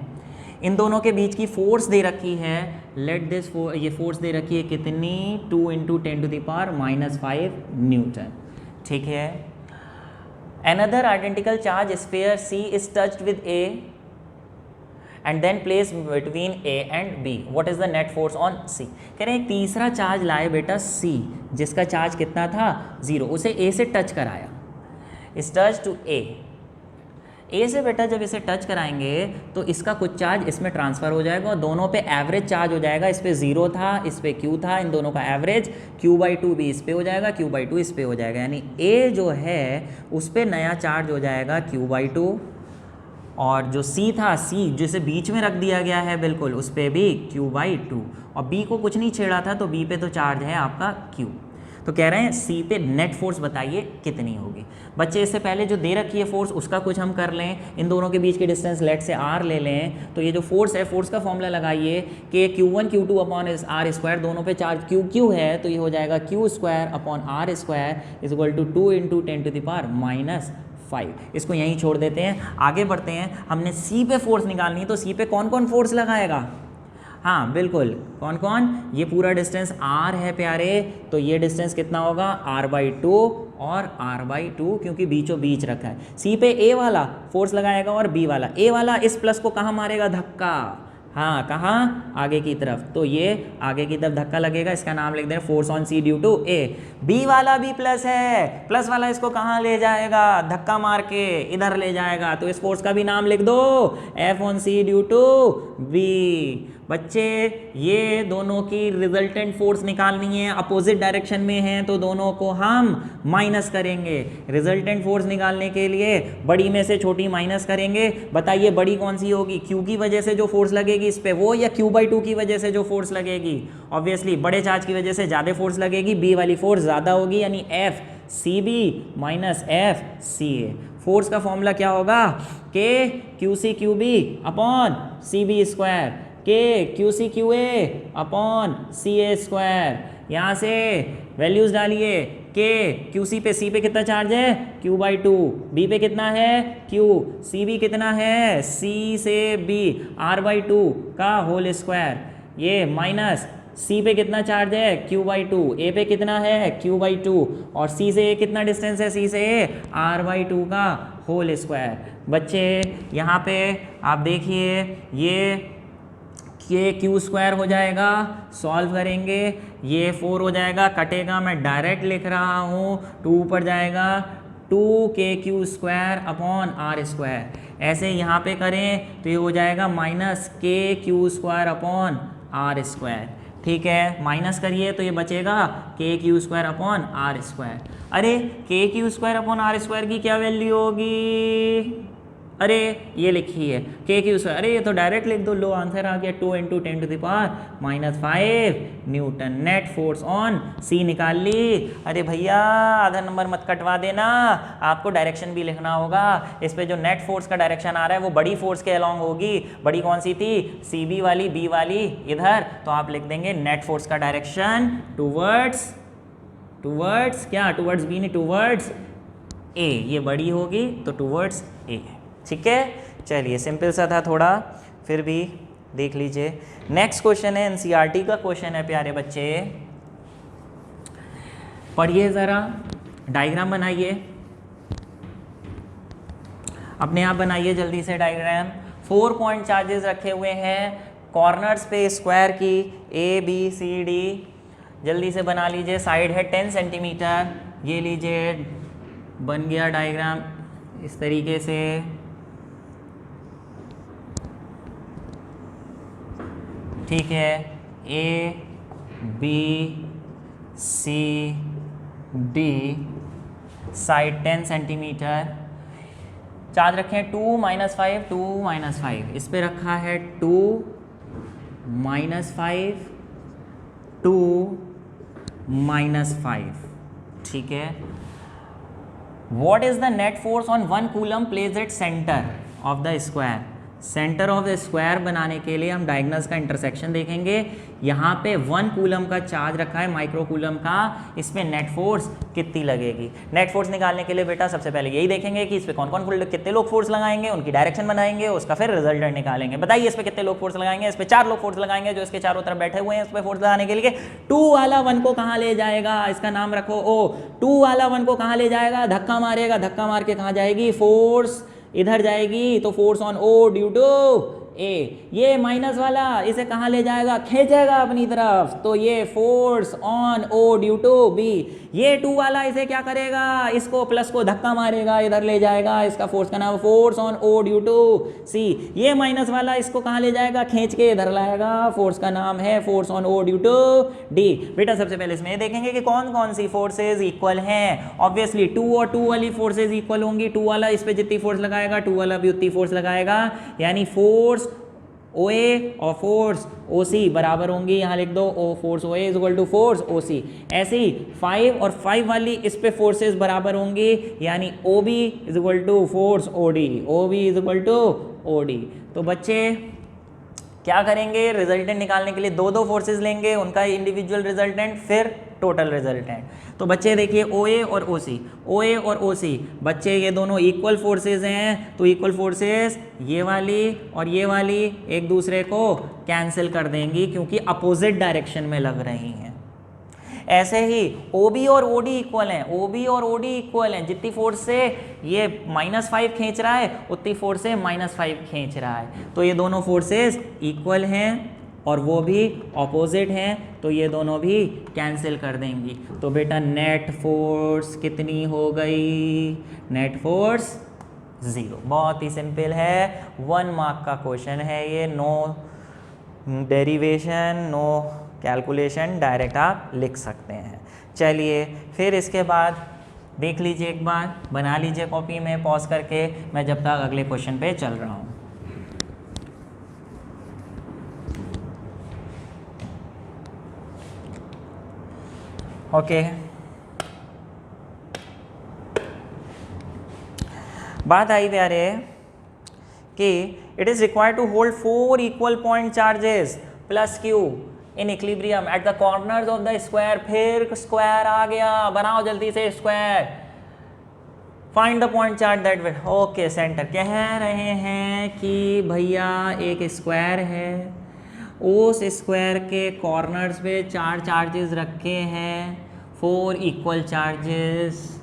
इन दोनों के बीच की फोर्स दे रखी है, लेट दिस ये फोर्स दे रखी है कितनी, 2 × 10⁻⁵ न्यूटन। ठीक है, another identical charge sphere C is touched with A and then placed between A and B. What is the net force on C? कह रहे हैं एक तीसरा चार्ज लाए बेटा C, जिसका चार्ज कितना था 0, उसे A से टच कराया, इस टच टू A, ए से बेटा जब इसे टच कराएंगे तो इसका कुछ चार्ज इसमें ट्रांसफ़र हो जाएगा और दोनों पे एवरेज चार्ज हो जाएगा। इस पे 0 था, इस पे q था, इन दोनों का एवरेज q/2 भी इस पे हो जाएगा, q/2 इस पे हो जाएगा, यानी a जो है उस पे नया चार्ज हो जाएगा q/2, और जो c था, c जिसे बीच में रख दिया गया है बिल्कुल, उस पर भी q/2, और b को कुछ नहीं छेड़ा था तो b पे तो चार्ज है आपका q। तो कह रहे हैं C पे नेट फोर्स बताइए कितनी होगी। बच्चे इससे पहले जो दे रखी है फोर्स उसका कुछ हम कर लें, इन दोनों के बीच की डिस्टेंस लेट से r ले लें, तो ये जो फोर्स है फोर्स का फॉर्मूला लगाइए कि Q1 Q2 अपॉन r², दोनों पे चार्ज Q है तो ये हो जाएगा Q² upon r² is equal to 2 × 10⁻⁵। इसको यहीं छोड़ देते हैं, आगे बढ़ते हैं। हमने C पे फोर्स निकालनी है तो C पे कौन कौन फोर्स लगाएगा, हाँ बिल्कुल, कौन कौन, ये पूरा डिस्टेंस r है प्यारे, तो ये डिस्टेंस कितना होगा r/2 और r/2, क्योंकि बीचों बीच रखा है। C पे A वाला फोर्स लगाएगा और B वाला, A वाला इस प्लस को कहाँ मारेगा, धक्का, हाँ कहाँ, आगे की तरफ, तो ये आगे की तरफ धक्का लगेगा, इसका नाम लिख दें force on C due to A। B वाला भी प्लस है, प्लस वाला इसको कहाँ ले जाएगा, धक्का मार के इधर ले जाएगा, तो इस फोर्स का भी नाम लिख दो F on C due to B। बच्चे ये दोनों की रिजल्टेंट फोर्स निकालनी है, अपोजिट डायरेक्शन में है तो दोनों को हम माइनस करेंगे। रिजल्टेंट फोर्स निकालने के लिए बड़ी में से छोटी माइनस करेंगे। बताइए बड़ी कौन सी होगी, Q की वजह से जो फोर्स लगेगी इस पे वो, या Q/2 की वजह से जो फोर्स लगेगी। ऑब्वियसली बड़े चार्ज की वजह से ज़्यादा फोर्स लगेगी, B वाली फोर्स ज़्यादा होगी, यानी FCB माइनस FCA। फोर्स का फॉर्मूला क्या होगा, K QC/QB upon CB², K QC/QA upon CA²। यहाँ से वैल्यूज़ डालिए, K QC पे, C पे कितना चार्ज है Q/2, B पे कितना है Q, CB कितना है C से B R/2 का होल स्क्वायर, ये माइनस C पे कितना चार्ज है Q/2, A पे कितना है Q/2, और C से A कितना डिस्टेंस है, C से A R/2 का होल स्क्वायर। बच्चे यहाँ पे आप देखिए ये Q² हो जाएगा, सॉल्व करेंगे, ये 4 हो जाएगा, कटेगा, मैं डायरेक्ट लिख रहा हूँ, 2 ऊपर जाएगा, 2KQ² अपॉन r²। ऐसे यहाँ पे करें तो ये हो जाएगा माइनस KQ² अपॉन r²। ठीक है, माइनस करिए तो ये बचेगा KQ² अपॉन r²। अरे KQ² अपॉन r² की क्या वैल्यू होगी, अरे ये लिखी है KQ², अरे ये तो डायरेक्ट लिख दो, लो आंसर आ गया 2 × 10⁻⁵ Newton. Net force on C निकाल ली। अरे भैया आधा नंबर मत कटवा देना, आपको डायरेक्शन भी लिखना होगा। इस पे जो नेट फोर्स का डायरेक्शन आ रहा है वो बड़ी फोर्स के अलॉन्ग होगी। बड़ी कौन सी थी, CB वाली, B वाली इधर, तो आप लिख देंगे नेट फोर्स का डायरेक्शन टूवर्ड्स क्या, टूवर्ड्स B नहीं, टूवर्ड्स A, ये बड़ी होगी तो टूवर्ड्स A। ठीक है, चलिए सिंपल सा था थोड़ा, फिर भी देख लीजिए। नेक्स्ट क्वेश्चन है एनसीईआरटी का क्वेश्चन है प्यारे बच्चे, पढ़िए ज़रा, डायग्राम बनाइए, अपने आप बनाइए जल्दी से डायग्राम। 4 पॉइंट चार्जेस रखे हुए हैं कॉर्नर्स पे स्क्वायर की ABCD, जल्दी से बना लीजिए। साइड है 10 सेंटीमीटर, ये लीजिए बन गया डायग्राम इस तरीके से। ठीक है, ABCD, साइड 10 सेंटीमीटर, चार्ज रखे हैं 2 -5 2 -5, इस पे रखा है 2 -5 2 -5। ठीक है, what is the net force on 1 coulomb placed at centre of the square. Centre of the square बनाने के लिए हम डायगोनल्स का इंटरसेक्शन देखेंगे। यहाँ पे 1 कूलम का चार्ज रखा है माइक्रो कूलम का, इस पे नेट फोर्स कितनी लगेगी। नेट फोर्स निकालने के लिए बेटा सबसे पहले यही देखेंगे कि इस पे कौन कौन कितने लोग फोर्स लगाएंगे, उनकी डायरेक्शन बनाएंगे, उसका फिर रिजल्टेंट निकालेंगे। बताइए इस पे कितने लोग फोर्स लगाएंगे। इस पे 4 लोग फोर्स लगाएंगे जो इसके चारों तरफ बैठे हुए हैं। इस पे फोर्स लगाने के लिए 2 वाला 1 को कहाँ ले जाएगा, इसका नाम रखो O। 2 वाला 1 को कहाँ ले जाएगा, धक्का मारेगा, धक्का मार के कहाँ जाएगी, फोर्स इधर जाएगी, तो force on O due to A। ये माइनस वाला इसे कहाँ ले जाएगा, खींचेगा अपनी तरफ, तो ये force on O due to B। ये 2 वाला इसे क्या करेगा, इसको प्लस को धक्का मारेगा, इधर ले जाएगा, इसका फोर्स का नाम force on O due to C। ये माइनस वाला इसको कहाँ ले जाएगा, खींच के इधर लाएगा, फोर्स का नाम है force on O due to D। बेटा सबसे पहले इसमें देखेंगे कि कौन कौन सी फोर्सेज इक्वल हैं। ऑब्वियसली 2 और 2 वाली फोर्सेज इक्वल होंगी। 2 वाला इस पे जितनी फोर्स लगाएगा 2 वाला भी उतनी फोर्स लगाएगा, यानी फोर्स OA और फोर्स OC बराबर होंगी। यहाँ लिख दो O force OA is equal to force OC। ऐसे ही 5 और 5 वाली इस पे फोर्सेस बराबर होंगी, यानी OB is equal to force OD, OB is equal to OD। तो बच्चे क्या करेंगे, रिजल्टेंट निकालने के लिए 2 फोर्सेस लेंगे, उनका इंडिविजुअल रिजल्टेंट फिर टोटल रिजल्टेंट। तो बच्चे देखिए OA और OC, OA और OC बच्चे ये दोनों इक्वल फोर्सेस हैं, तो इक्वल फोर्सेस ये वाली और ये वाली एक दूसरे को कैंसिल कर देंगी क्योंकि अपोजिट डायरेक्शन में लग रही हैं। ऐसे ही OB और OD इक्वल हैं, OB और OD इक्वल हैं, जितनी फोर्स से ये -5 खींच रहा है उतनी फोर्स से -5 खींच रहा है, तो ये दोनों फोर्सेस इक्वल हैं और वो भी ऑपोजिट हैं, तो ये दोनों भी कैंसिल कर देंगी। तो बेटा नेट फोर्स कितनी हो गई, नेट फोर्स 0। बहुत ही सिंपल है, 1 मार्क का क्वेश्चन है ये, no derivation no calculation, direct आप लिख सकते हैं। चलिए फिर इसके बाद देख लीजिए, एक बार बना लीजिए कॉपी में पॉज करके, मैं जब तक अगले क्वेश्चन पे चल रहा हूँ। ओके, बात आई प्यारे कि it is required to hold 4 equal point charges plus Q in equilibrium at the corners of the square. फिर स्क्वायर आ गया, बनाओ जल्दी से square, find the point charge that will, okay center. कह रहे हैं कि भैया एक स्क्वायर है, उस स्क्वायर के कॉर्नर्स पे 4 चार्जेस रखे हैं, 4 इक्वल चार्जेस,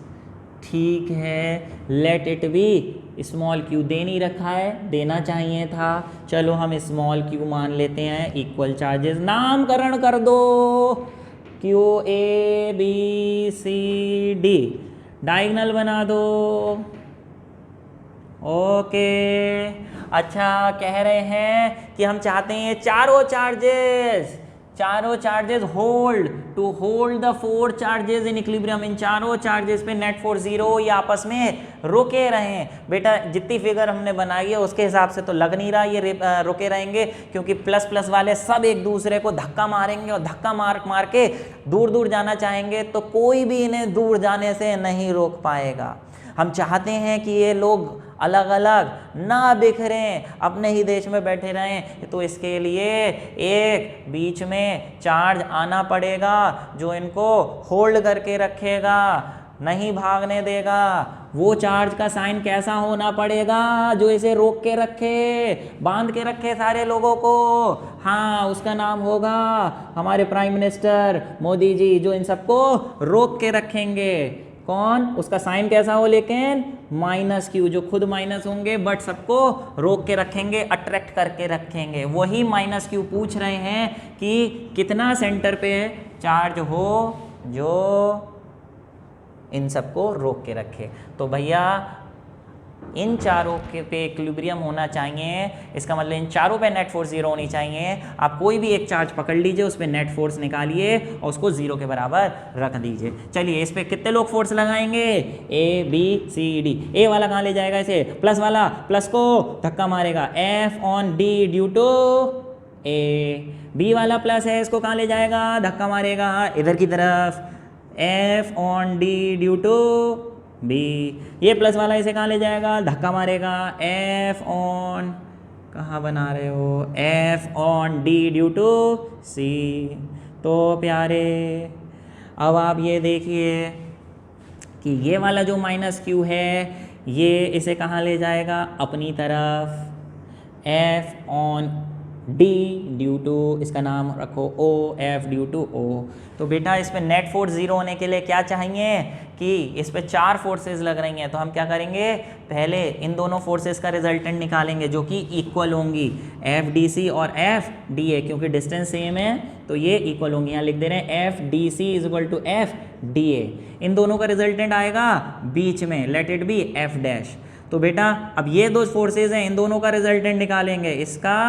ठीक है। Let it B small q दे नहीं रखा है, देना चाहिए था, चलो हम स्मॉल q मान लेते हैं। इक्वल चार्जेस नामकरण कर दो, Q A B C D, diagonal बना दो। ओके, अच्छा कह रहे हैं कि हम चाहते हैं चारों charges hold, to hold the 4 charges in equilibrium. इन चारों चार्जेस पे नेट फोर्स 0, ये आपस में रुके रहें। बेटा जितनी फिगर हमने बनाई है उसके हिसाब से तो लग नहीं रहा ये रुके रहेंगे, क्योंकि प्लस प्लस वाले सब एक दूसरे को धक्का मारेंगे और धक्का मार के दूर दूर जाना चाहेंगे, तो कोई भी इन्हें दूर जाने से नहीं रोक पाएगा। हम चाहते हैं कि ये लोग अलग अलग ना बिखरें, अपने ही देश में बैठे रहें, तो इसके लिए एक बीच में चार्ज आना पड़ेगा जो इनको होल्ड करके रखेगा। नहीं भागने देगा। वो चार्ज का साइन कैसा होना पड़ेगा जो इसे रोक के रखे, बांध के रखे सारे लोगों को? हाँ, उसका नाम होगा हमारे प्राइम मिनिस्टर मोदी जी, जो इन सबको रोक के रखेंगे। कौन? उसका साइन कैसा हो लेकिन माइनस क्यू, जो खुद माइनस होंगे बट सबको रोक के रखेंगे, अट्रैक्ट करके रखेंगे। वही माइनस क्यू पूछ रहे हैं कि कितना सेंटर पे चार्ज हो जो इन सबको रोक के रखे। तो भैया इन चारों के पे इक्विलिब्रियम होना चाहिए, इसका मतलब इन चारों पे नेट फोर्स जीरो होनी चाहिए। आप कोई भी एक चार्ज पकड़ लीजिए, उस पर नेट फोर्स निकालिए और उसको जीरो के बराबर रख दीजिए। चलिए इस पे कितने लोग फोर्स लगाएंगे? A B C D. ए वाला कहाँ ले जाएगा इसे? प्लस वाला प्लस को धक्का मारेगा, F on D due to A. B वाला प्लस है, इसको कहाँ ले जाएगा? धक्का मारेगा इधर की तरफ, F on D due to B. ये प्लस वाला इसे कहाँ ले जाएगा? धक्का मारेगा, एफ ऑन, कहाँ बना रहे हो, F on D due to C. तो प्यारे अब आप ये देखिए कि ये वाला जो माइनस क्यू है ये इसे कहाँ ले जाएगा? अपनी तरफ, F on D due to, इसका नाम रखो O, F due to O. तो बेटा इस पे नेट फोर्स जीरो होने के लिए क्या चाहिए कि इस पे चार फोर्सेस लग रही हैं। तो हम क्या करेंगे? पहले इन दोनों फोर्सेस का रिजल्टेंट निकालेंगे जो कि इक्वल होंगी, एफ डी सी और एफ डी ए, क्योंकि डिस्टेंस सेम है तो ये इक्वल होंगी। यहाँ लिख दे रहे हैं F D C is equal to F D A. इन दोनों का रिजल्टेंट आएगा बीच में, let it be F dash. तो बेटा अब ये दो फोर्सेज हैं, इन दोनों का रिजल्टेंट निकालेंगे, इसका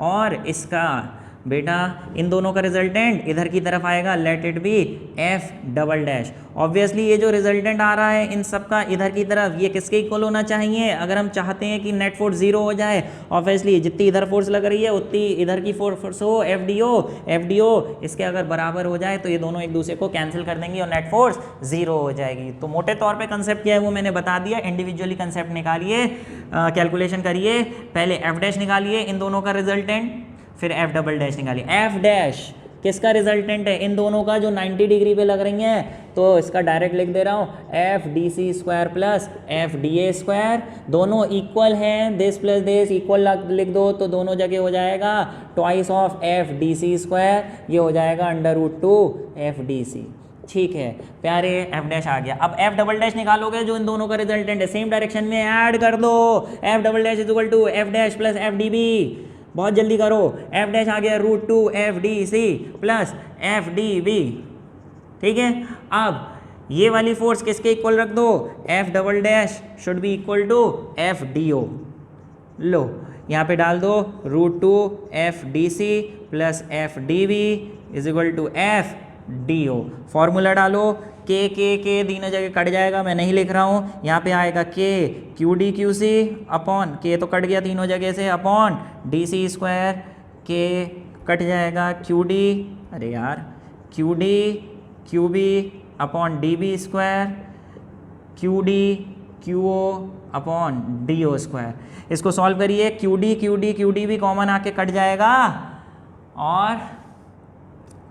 और इसका। बेटा इन दोनों का रिजल्टेंट इधर की तरफ आएगा, late it be F double dash. Obviously ये जो रिजल्टेंट आ रहा है इन सब का इधर की तरफ, ये किसके इक्वल होना चाहिए? अगर हम चाहते हैं कि नेट फोर्स जीरो हो जाए, ऑब्वियसली जितनी इधर फोर्स लग रही है उतनी इधर की फोर्स हो, एफ डी ओ इसके अगर बराबर हो जाए तो ये दोनों एक दूसरे को कैंसिल कर देंगी और नेट फोर्स जीरो हो जाएगी। तो मोटे तौर पे कंसेप्ट क्या है वो मैंने बता दिया। इंडिविजुअली कंसेप्ट निकालिए, कैलकुलेशन करिए, पहले एफ डैश निकालिए इन दोनों का रिजल्टेंट, फिर एफ डबल डैश निकालिए। एफ डैश किसका रिजल्टेंट है? इन दोनों का जो 90 डिग्री पे लग रही हैं। तो इसका डायरेक्ट लिख दे रहा हूँ, F D C square plus F D A square, दोनों इक्वल हैं, दिस प्लस दिस इक्वल लिख दो तो दोनों जगह हो जाएगा twice of F D C square, ये हो जाएगा under root two F D C. ठीक है प्यारे, एफ डैश आ गया। अब एफ डबल डैश निकालोगे जो इन दोनों का रिजल्टेंट है, सेम डायरेक्शन में ऐड कर दो, F double dash is equal to F dash plus F D B. बहुत जल्दी करो, एफ डैश आ गया root two F D C plus F D B. ठीक है, अब ये वाली फोर्स किसके इक्वल रख दो? F double dash should be equal to F D O. लो यहाँ पे डाल दो root two F D C plus F D B is equal to F D O. Formula डालो, के तीनों जगह कट जाएगा, मैं नहीं लिख रहा हूँ। यहाँ पे आएगा K Q D Q C upon, K तो कट गया तीनों जगह से, upon D C square, K cut जाएगा क्यू डी, अरे यार Q D Q B upon D B square, Q D Q O upon D O square. इसको सॉल्व करिए, क्यू डी भी कॉमन आके कट जाएगा और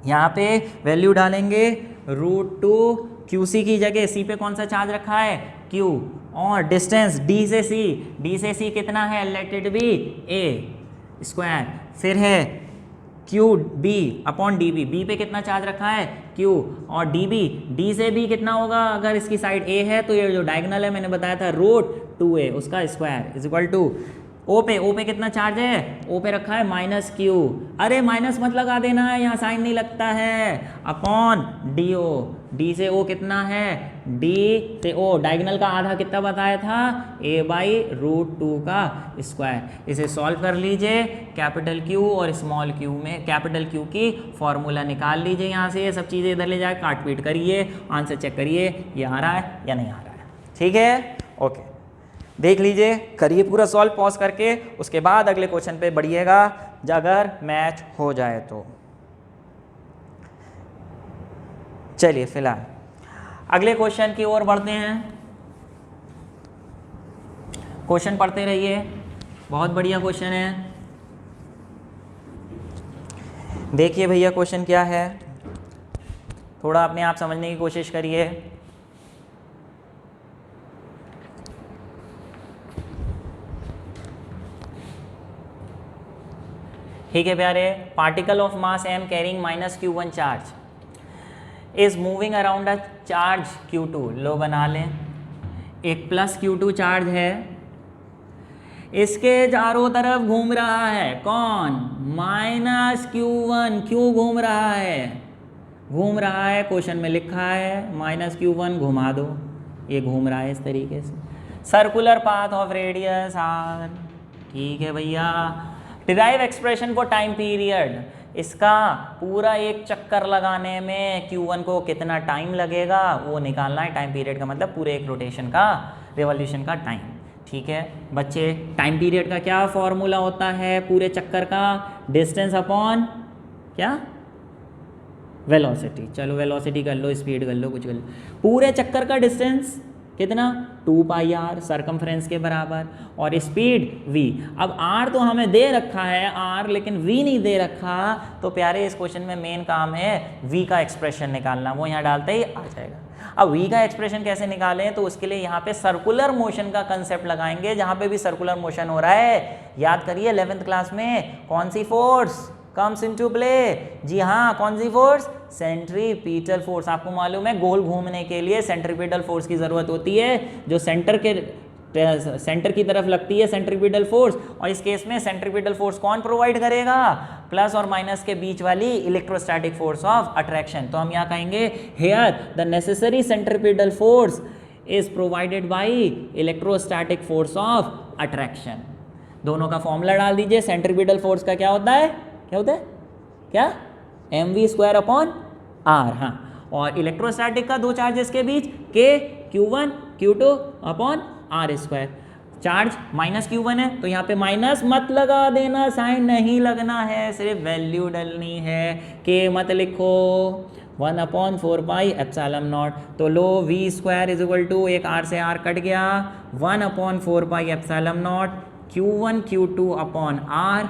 यहाँ पे वैल्यू डालेंगे रूट टू क्यू सी की जगह सी पे कौन सा चार्ज रखा है? क्यू, और डिस्टेंस डी से सी कितना है? Let it be A square, फिर है Q B upon D B, B पे कितना चार्ज रखा है? क्यू, और डी बी, डी से बी कितना होगा? अगर इसकी साइड ए है तो ये जो डायगोनल है मैंने बताया था रूट टू ए, उसका square is equal to O पे कितना चार्ज है? ओ पे रखा है माइनस क्यू, अरे माइनस मत लगा देना है, यहाँ साइन नहीं लगता है, अपॉन डी ओ, डी से ओ कितना है? डी से ओ, डायगोनल का आधा कितना बताया था? ए बाई रूट टू का स्क्वायर। इसे सॉल्व कर लीजिए, कैपिटल क्यू और स्मॉल क्यू में कैपिटल क्यू की फॉर्मूला निकाल लीजिए यहाँ से, ये सब चीज़ें इधर ले जाए, काट पीट करिए, आंसर चेक करिए ये आ रहा है या नहीं आ रहा है। ठीक है, ओके, देख लीजिए, करिए पूरा सॉल्व पॉज करके, उसके बाद अगले क्वेश्चन पे बढ़िएगा अगर मैच हो जाए तो। चलिए फिलहाल अगले क्वेश्चन की ओर बढ़ते हैं, क्वेश्चन पढ़ते रहिए, बहुत बढ़िया क्वेश्चन है। देखिए भैया क्वेश्चन क्या है, थोड़ा अपने आप समझने की कोशिश करिए। ठीक है प्यारे, particle of mass m carrying minus Q1 charge is moving around a charge Q2, लो बना लें, एक प्लस Q2 चार्ज है, इसके चारों तरफ घूम रहा है कौन, माइनस Q1, क्यों घूम रहा है, घूम रहा है, क्वेश्चन में लिखा है माइनस Q1, घुमा दो, ये घूम रहा है इस तरीके से, circular path of radius r, ठीक है भैया। Derive expression for time period, इसका पूरा एक चक्कर लगाने में Q1 को कितना टाइम लगेगा वो निकालना है, टाइम पीरियड का मतलब पूरे एक रोटेशन का, रिवॉल्यूशन का टाइम, ठीक है बच्चे। टाइम पीरियड का क्या फॉर्मूला होता है पूरे चक्कर का, डिस्टेंस अपॉन क्या, वेलोसिटी, चलो वेलोसिटी कर लो, स्पीड कर लो, कुछ कर लो, पूरे चक्कर का डिस्टेंस कितना 2πr सरकमफ्रेंस के बराबर, और स्पीड v। अब r तो हमें दे रखा है r, लेकिन v नहीं दे रखा, तो प्यारे इस क्वेश्चन में मेन काम है v का एक्सप्रेशन निकालना, वो यहाँ डालते ही आ जाएगा। अब v का एक्सप्रेशन कैसे निकालें, तो उसके लिए यहाँ पे सर्कुलर मोशन का कंसेप्ट लगाएंगे, जहाँ पे भी सर्कुलर मोशन हो रहा है, याद करिए 11th क्लास में कौन सी फोर्स कम्स इनटू प्ले, जी हाँ कौन सी फोर्स, सेंट्रीपिटल फोर्स। आपको मालूम है गोल घूमने के लिए सेंट्रीपिटल फोर्स की ज़रूरत होती है, जो सेंटर की तरफ लगती है सेंट्रीपिटल फोर्स, और इस केस में सेंट्रीपिटल फोर्स कौन प्रोवाइड करेगा, प्लस और माइनस के बीच वाली इलेक्ट्रोस्टैटिक फोर्स ऑफ अट्रैक्शन। तो हम यहाँ कहेंगे here the necessary centripetal force is provided by electrostatic force of attraction. दोनों का फॉर्मूला डाल दीजिए, सेंट्रीपिटल फोर्स का क्या होता है, क्या होता है, क्या mv² अपॉन r, हाँ, और इलेक्ट्रोस्टैटिक का दो चार्जेस के बीच k Q1 Q2 upon r², charge minus Q1 है तो यहाँ पे माइनस मत लगा देना, साइन नहीं लगना है, सिर्फ वैल्यू डलनी है, k मत लिखो, 1/4πε0, तो लो v² इज इक्वल टू, एक r से r कट गया, 1/4πε0 Q1 Q2 अपॉन r,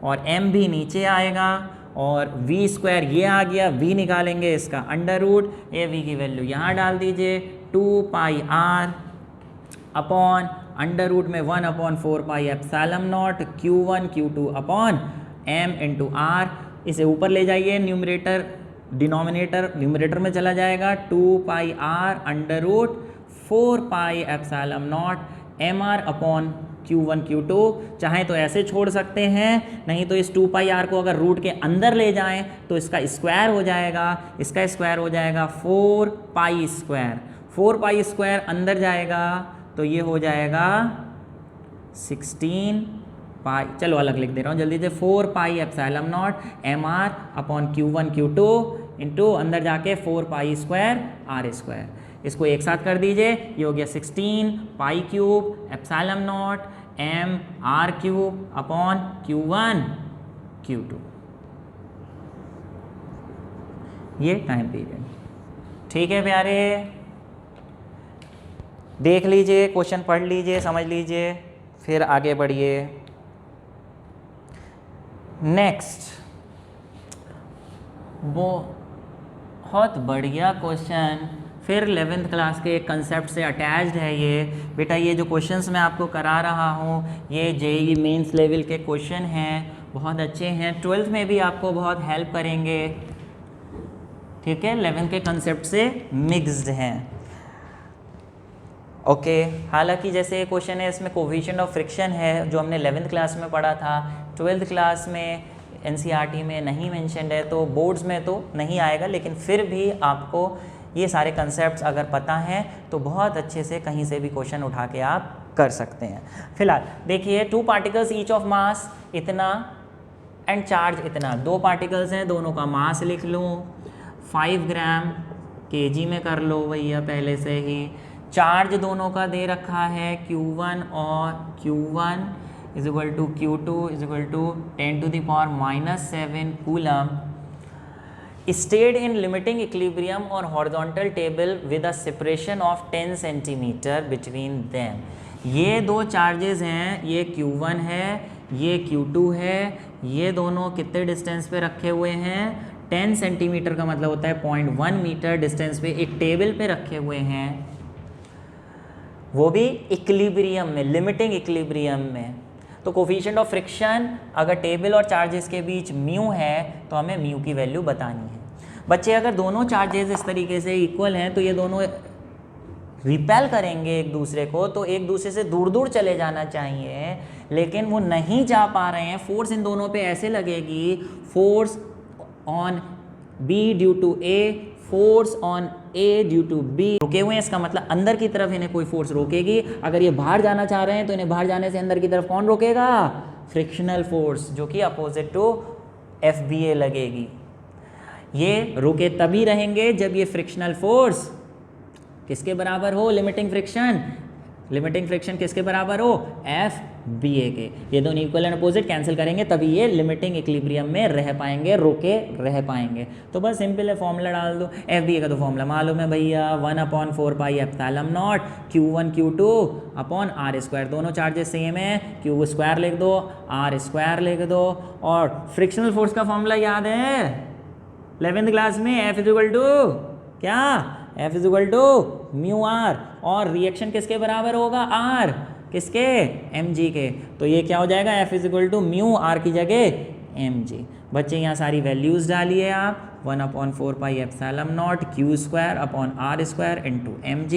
और m भी नीचे आएगा, और v² ये आ गया, v निकालेंगे इसका अंडर रूट, ये v की वैल्यू यहाँ डाल दीजिए, 2πr अपॉन अंडर रूट में 1/4πε0 Q1 Q2 upon m into r, इसे ऊपर ले जाइए, न्यूमरेटर डिनोमिनेटर न्यूमरेटर में चला जाएगा, 2πr under root 4πε0 mr upon Q1 Q2, चाहे तो ऐसे छोड़ सकते हैं, नहीं तो इस 2πr को अगर रूट के अंदर ले जाएं तो इसका स्क्वायर हो जाएगा, इसका स्क्वायर हो जाएगा 4π², 4π² अंदर जाएगा तो ये हो जाएगा 16π, चलो अलग लिख दे रहा हूँ जल्दी से, 4πε0 mr upon Q1 Q2 into अंदर जाके 4π² r², इसको एक साथ कर दीजिए, ये हो गया 16π³ m r³ upon Q1 Q2, ये टाइम पीरियड। ठीक है प्यारे, देख लीजिए, क्वेश्चन पढ़ लीजिए, समझ लीजिए, फिर आगे बढ़िए। नेक्स्ट, बहुत बढ़िया क्वेश्चन, फिर 11th क्लास के कंसेप्ट से अटैच्ड है ये बेटा। ये जो क्वेश्चंस मैं आपको करा रहा हूँ ये जेईई मेंस लेवल के क्वेश्चन हैं, बहुत अच्छे हैं, 12th में भी आपको बहुत हेल्प करेंगे, ठीक है। 11th के कंसेप्ट से मिक्स्ड हैं, ओके। हालांकि जैसे क्वेश्चन है इसमें कोफिशिएंट ऑफ फ्रिक्शन है जो हमने 11th क्लास में पढ़ा था, 12th क्लास में एनसीईआरटी में नहीं मेंशन्ड है, तो बोर्ड्स में तो नहीं आएगा, लेकिन फिर भी आपको ये सारे कंसेप्ट्स अगर पता हैं तो बहुत अच्छे से कहीं से भी क्वेश्चन उठा के आप कर सकते हैं। फिलहाल देखिए, 2 पार्टिकल्स ईच ऑफ मास इतना एंड चार्ज इतना, 2 पार्टिकल्स हैं, दोनों का मास लिख लूँ, 5 ग्राम केजी में कर लो भैया पहले से ही। चार्ज दोनों का दे रखा है Q1 और Q1 is equal to Q2 is equal to 10⁻⁻7 coulomb. Stated in limiting equilibrium और horizontal table with a separation of 10 centimetre between them. ये दो चार्जेस हैं, ये Q1 है, ये Q2 है, ये दोनों कितने डिस्टेंस पे रखे हुए हैं, 10 सेंटीमीटर का मतलब होता है 0.1 मीटर डिस्टेंस पे एक टेबल पे रखे हुए हैं, वो भी इक्विलिब्रियम में, लिमिटिंग इक्विलिब्रियम में। तो तो कोफिशिएंट ऑफ फ्रिक्शन अगर टेबल और चार्जेस के बीच म्यू है तो हमें म्यू की वैल्यू बतानी है। बच्चे अगर दोनों चार्जेस इस तरीके से इक्वल हैं तो ये दोनों रिपेल करेंगे एक दूसरे को, तो एक दूसरे से दूर दूर चले जाना चाहिए, लेकिन वो नहीं जा पा रहे हैं। फोर्स इन दोनों पे ऐसे लगेगी, force on B due to A, force on A due to B. रुके हुए हैं, इसका मतलब अंदर की तरफ इन्हें कोई फोर्स रोकेगी। अगर ये बाहर जाना चाह रहे हैं तो इन्हें बाहर जाने से अंदर की तरफ कौन रोकेगा? फ्रिक्शनल फोर्स, जो कि अपोजिट टू FBA लगेगी। ये रुके तभी रहेंगे जब ये फ्रिक्शनल फोर्स किसके बराबर हो? लिमिटिंग फ्रिक्शन किसके बराबर हो? FBA के। ये दोनों इक्वल एंड अपोजिट कैंसिल करेंगे तभी ये लिमिटिंग इक्विलिब्रियम में रह पाएंगे, रुके रह पाएंगे। तो बस सिंपल है, फॉर्मूला डाल दो। FBA का तो फॉर्मूला मालूम है भैया, 1/4πε0 Q1 Q2 अपॉन R²। दोनों चार्जेस सेम है, Q² लिख दो, R² लिख दो। और फ्रिक्शनल फोर्स का फॉर्मूला याद है 11th क्लास में, F इक्वल टू क्या? F equal to mu R. और रिएक्शन किसके बराबर होगा? R किसके? mg के। तो ये क्या हो जाएगा? F equal to mu R की जगह mg। बच्चे यहाँ सारी वैल्यूज़ डालिए आप, 1/4πε0 Q² upon R² into mg।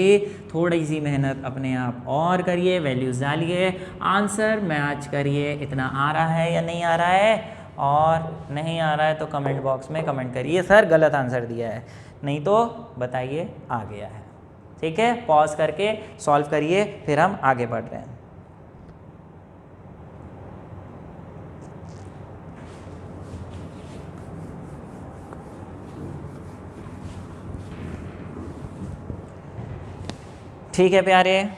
थोड़ी सी मेहनत अपने आप और करिए, वैल्यूज़ डालिए, आंसर मैच करिए। इतना आ रहा है या नहीं आ रहा है? और नहीं आ रहा है तो कमेंट बॉक्स में कमेंट करिए सर गलत आंसर दिया है, नहीं तो बताइए आ गया है। ठीक है, पॉज करके सॉल्व करिए, फिर हम आगे बढ़ रहे हैं। ठीक है प्यारे,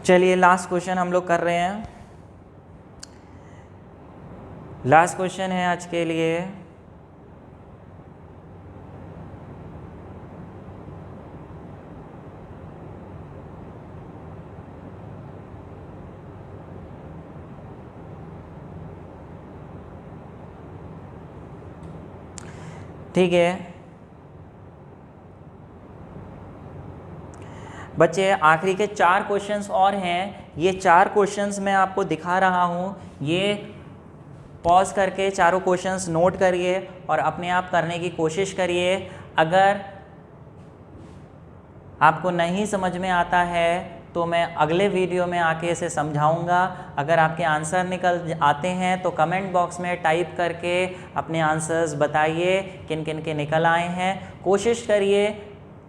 चलिए लास्ट क्वेश्चन हम लोग कर रहे हैं। लास्ट क्वेश्चन है आज के लिए, ठीक है बच्चे, आखिरी के 4 क्वेश्चंस और हैं। ये 4 क्वेश्चंस मैं आपको दिखा रहा हूँ, ये पॉज करके चारों क्वेश्चंस नोट करिए और अपने आप करने की कोशिश करिए। अगर आपको नहीं समझ में आता है तो मैं अगले वीडियो में आके इसे समझाऊंगा। अगर आपके आंसर निकल आते हैं तो कमेंट बॉक्स में टाइप करके अपने आंसर्स बताइए किन किन के निकल आए हैं। कोशिश करिए,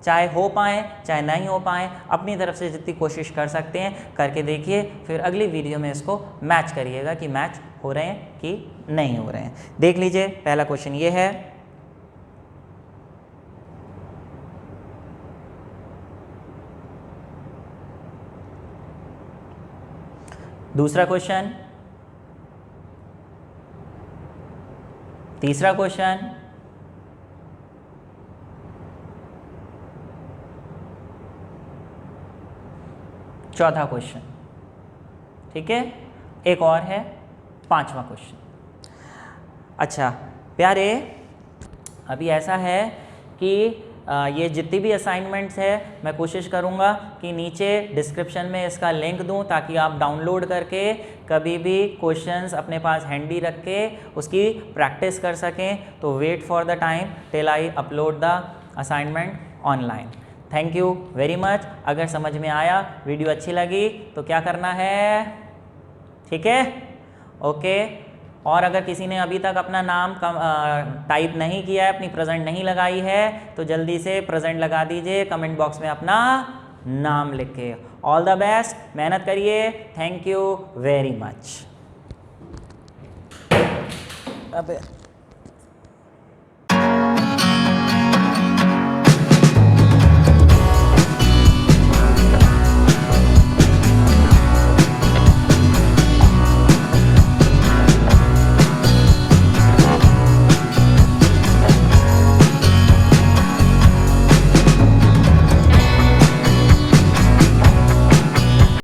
चाहे हो पाए चाहे नहीं हो पाए, अपनी तरफ से जितनी कोशिश कर सकते हैं करके देखिए, फिर अगली वीडियो में इसको मैच करिएगा कि मैच हो रहे हैं कि नहीं हो रहे हैं। देख लीजिए, पहला क्वेश्चन ये है, दूसरा क्वेश्चन, तीसरा क्वेश्चन, चौथा क्वेश्चन। ठीक है, एक और है 5वां क्वेश्चन। अच्छा प्यारे, अभी ऐसा है कि ये जितनी भी असाइनमेंट्स है मैं कोशिश करूँगा कि नीचे डिस्क्रिप्शन में इसका लिंक दूँ ताकि आप डाउनलोड करके कभी भी क्वेश्चंस अपने पास हैंडी रख के उसकी प्रैक्टिस कर सकें। तो wait for the time till I upload the assignment online. Thank you very much. अगर समझ में आया, वीडियो अच्छी लगी तो क्या करना है? ठीक है, ओके। और अगर किसी ने अभी तक अपना नाम टाइप नहीं किया है, अपनी प्रेजेंट नहीं लगाई है, तो जल्दी से प्रेजेंट लगा दीजिए, कमेंट बॉक्स में अपना नाम लिख के। ऑल द बेस्ट, मेहनत करिए। Thank you very much. अबे